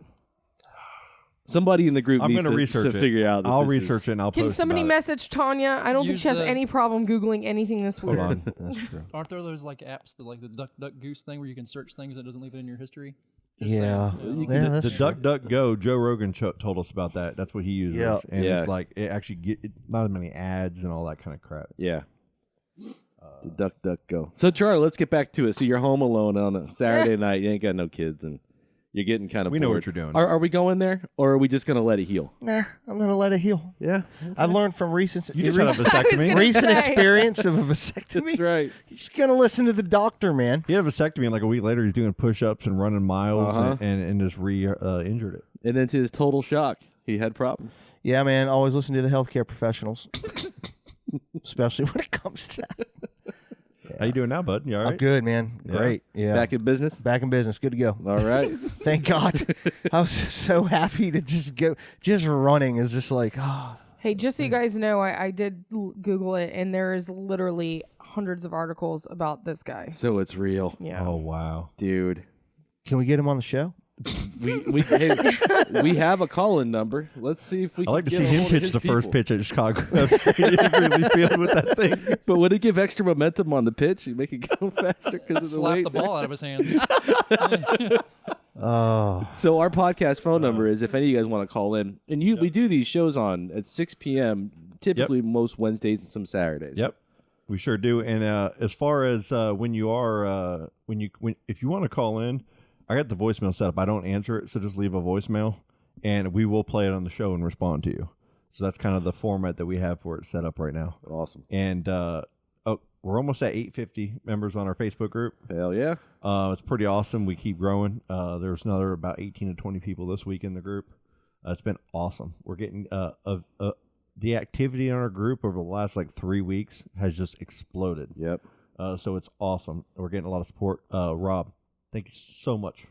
Somebody in the group
I'm
needs
going to research
to
it.
figure out. if
I'll
this is-
research it and I'll
Can
post
somebody
about it.
message Tanya? I don't think
Use
she has
the-
any problem googling anything this
Hold
weird.
on. That's true.
Aren't there those like apps that like the Duck Goose thing where you can search things that doesn't leave it in your history?
Yeah.
saying,
Yeah, that's
The
true.
DuckDuckGo, Joe Rogan told us about that. That's what he uses.
Yeah.
And
Yeah.
like it actually not as many ads and all that kind of crap.
Yeah. The duck, go. So, Charlie, let's get back to it. So, you're home alone on a Saturday night. You ain't got no kids, and you're getting kind of
We
bored.
know what you're doing.
Are we going there, or are we just going to let it heal?
Nah, I'm going to let it heal.
Yeah.
I've learned from recent
You just had a vasectomy.
gonna
recent
say.
experience of a vasectomy.
That's right.
You're just going to listen to the doctor, man.
He had a vasectomy, and like a week later, he's doing push-ups and running miles,
Uh-huh.
and just injured it.
And then to his total shock, he had problems.
Yeah, man. Always listen to the healthcare professionals, especially when it comes to that.
How you doing now, bud? You all
I'm
right?
good, man.
Yeah.
Great. Yeah.
Back in business?
Back in business. Good to go.
All right.
Thank God. I was so happy to just go. Just running is just like, oh.
Hey, just so you guys know, I did Google it, and there is literally hundreds of articles about this guy.
So it's real.
Yeah.
Oh wow.
Dude.
Can we get him on the show?
We have a call-in number. Let's see if we
I like to
can
see
get a
him
hold of
pitch
his
the first
people.
pitch at Chicago Stadium really field with that thing.
But would it give extra momentum on the pitch? You make it go faster because of the
Slap
weight?
the ball out of his hands.
Oh.
So our podcast phone number is if any of you guys want to call in, and we do these shows at 6 p.m. typically most Wednesdays and some Saturdays.
Yep, we sure do. And as far as when you are if you want to call in, I got the voicemail set up. I don't answer it, so just leave a voicemail, and we will play it on the show and respond to you. So that's kind of the format that we have for it set up right now.
Awesome.
And we're almost at 850 members on our Facebook group.
Hell yeah.
It's pretty awesome. We keep growing. There's another about 18 to 20 people this week in the group. It's been awesome. We're getting the activity in our group over the last 3 weeks has just exploded.
Yep.
So it's awesome. We're getting a lot of support. Rob, thank you so much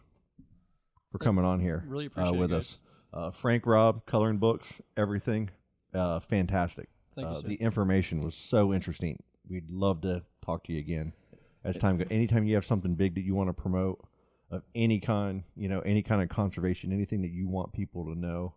for coming on here.
Really appreciate
with
it,
us. Frank, Rob, coloring books, everything. Fantastic.
Thank you, sir.
The information was so interesting. We'd love to talk to you again as time goes. Anytime you have something big that you want to promote of any kind, any kind of conservation, anything that you want people to know,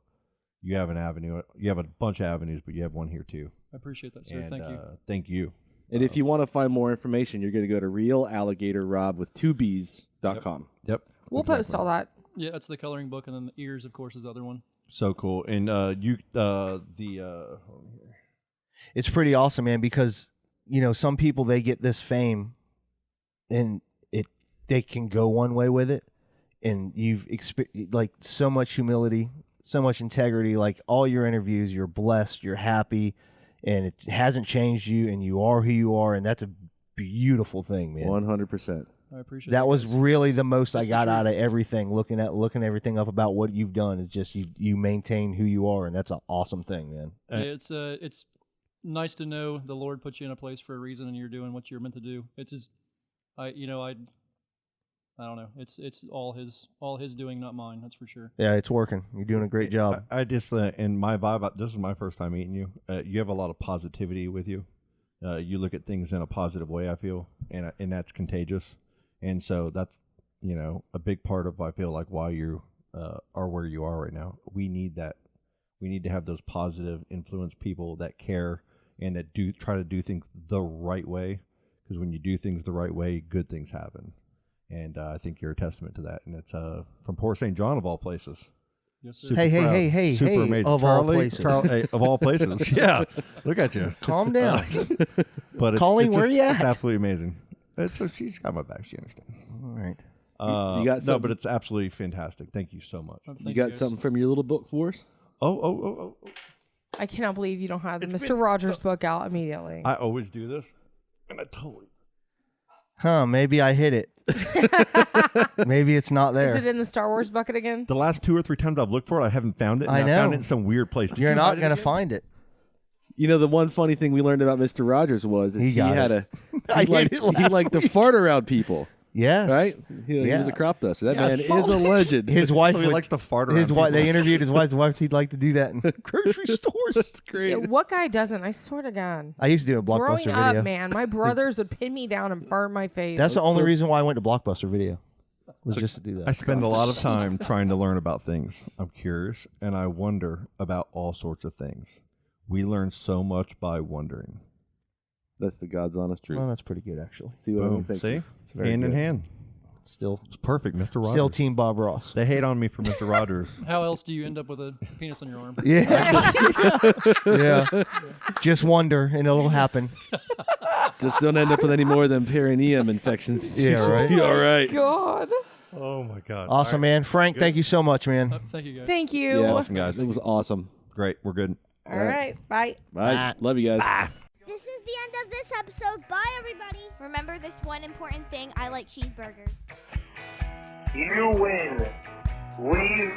you have an avenue. You have a bunch of avenues, but you have one here too.
I appreciate that, sir.
And,
Thank you.
Thank you.
And if you want to find more information, you're going to go to realalligatorrob.com.
Yep.
We'll post all that.
Yeah, that's the coloring book, and then the ears, of course, is the other one.
So cool. And
It's pretty awesome, man, because some people, they get this fame and they can go one way with it, and you've experienced so much humility, so much integrity. All your interviews, you're blessed, you're happy, and it hasn't changed you, and you are who you are, and that's a beautiful thing, man.
100%.
I appreciate
That was
guys.
really the most I
That's the
got out of
truth.
everything. Looking everything up about what you've done is just you maintain who you are, and that's an awesome thing, man.
Yeah, it's nice to know the Lord put you in a place for a reason, and you're doing what you're meant to do. It's just, I don't know. It's all his doing, not mine. That's for sure.
Yeah, it's working. You're doing a great job.
I just in my vibe. This is my first time meeting you. You have a lot of positivity with you. You look at things in a positive way. I feel, and that's contagious. And so that's a big part of I feel like why you are where you are right now. We need that. We need to have those positive influence people that care and that try to do things the right way. Because when you do things the right way, good things happen. And I think you're a testament to that. And it's from Port St. John of all places.
Yes, sir.
Super
Hey,
proud. Super amazing.
of all
Charlie,
places.
hey, of all places. Yeah. Look at you.
Calm down.
But
Colleen, where you at?
It's absolutely amazing. So she's got my back. She understands.
All right.
You got
no,
something?
but it's absolutely fantastic. Thank you so much.
Thank
You got
guys.
something from your little book for us?
Oh.
I cannot believe you don't have the
It's
Mr.
been-
Rogers book out immediately.
I always do this, and I totally.
Huh, maybe I hit it. Maybe it's not
Is
there.
it in the Star Wars bucket again?
The last 2 or 3 times I've looked for it, I haven't found it. And
I know.
found it in some weird place. Did
You're
you
not
hide it
going to
again?
find it.
The one funny thing we learned about Mr. Rogers was
He got
had
it.
he liked to fart around people,
Yes.
right? He was a crop duster. That man is a legend.
His wife
So he
would-
likes to fart around
his wife, they
people.
interviewed his wife. He'd like to do that in grocery stores.
That's great.
Yeah, what guy doesn't? I swear to God.
I used to do a Blockbuster
Growing
video.
up, man, my brothers would pin me down and fart in my face.
That's the only reason why I went to Blockbuster video. Was just to do that.
I spend a lot of time trying to learn about things. I'm curious, and I wonder about all sorts of things. We learn so much by wondering.
That's the God's honest truth.
Well, that's pretty good, actually.
See what I
Boom.
mean?
See?
very
Hand in
good.
hand.
Still
It's perfect, Mr. Rogers.
Still Team Bob Ross.
They hate on me for Mr. Rogers.
How else do you end up with a penis on your arm?
Yeah. Yeah. Just wonder, and it'll happen.
Just don't end up with any more than perineum infections.
Yeah,
You should
right.
be all right.
God.
Oh, my God.
Awesome, man. Frank, thank you so much, man.
Thank you, guys.
Thank you.
Yeah,
Awesome, guys.
It was awesome.
Great. We're good.
All right. Bye.
Bye. Love you guys.
This is the end of this episode. Bye, everybody. Remember this one important thing. I like cheeseburger.
You win. Leave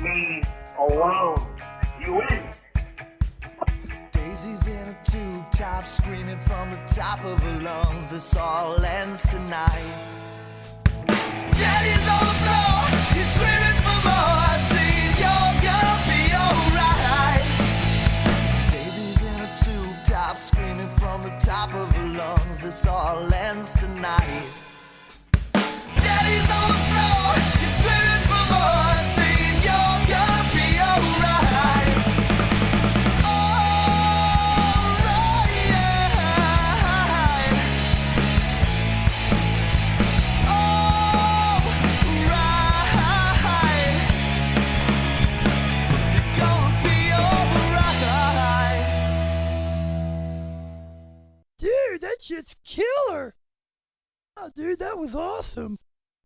me alone. You win.
Daisy's in a tube top, screaming from the top of her lungs. This all ends tonight. Daddy's on the floor, he's screaming for more. Saying you're gonna be alright. Daisy's in a tube top, screaming from the top of her lungs. This all ends tonight. Daddy's on the floor, he's screaming for more. Saying you're gonna be alright.
Dude, that shit's killer. Oh, dude, that was awesome.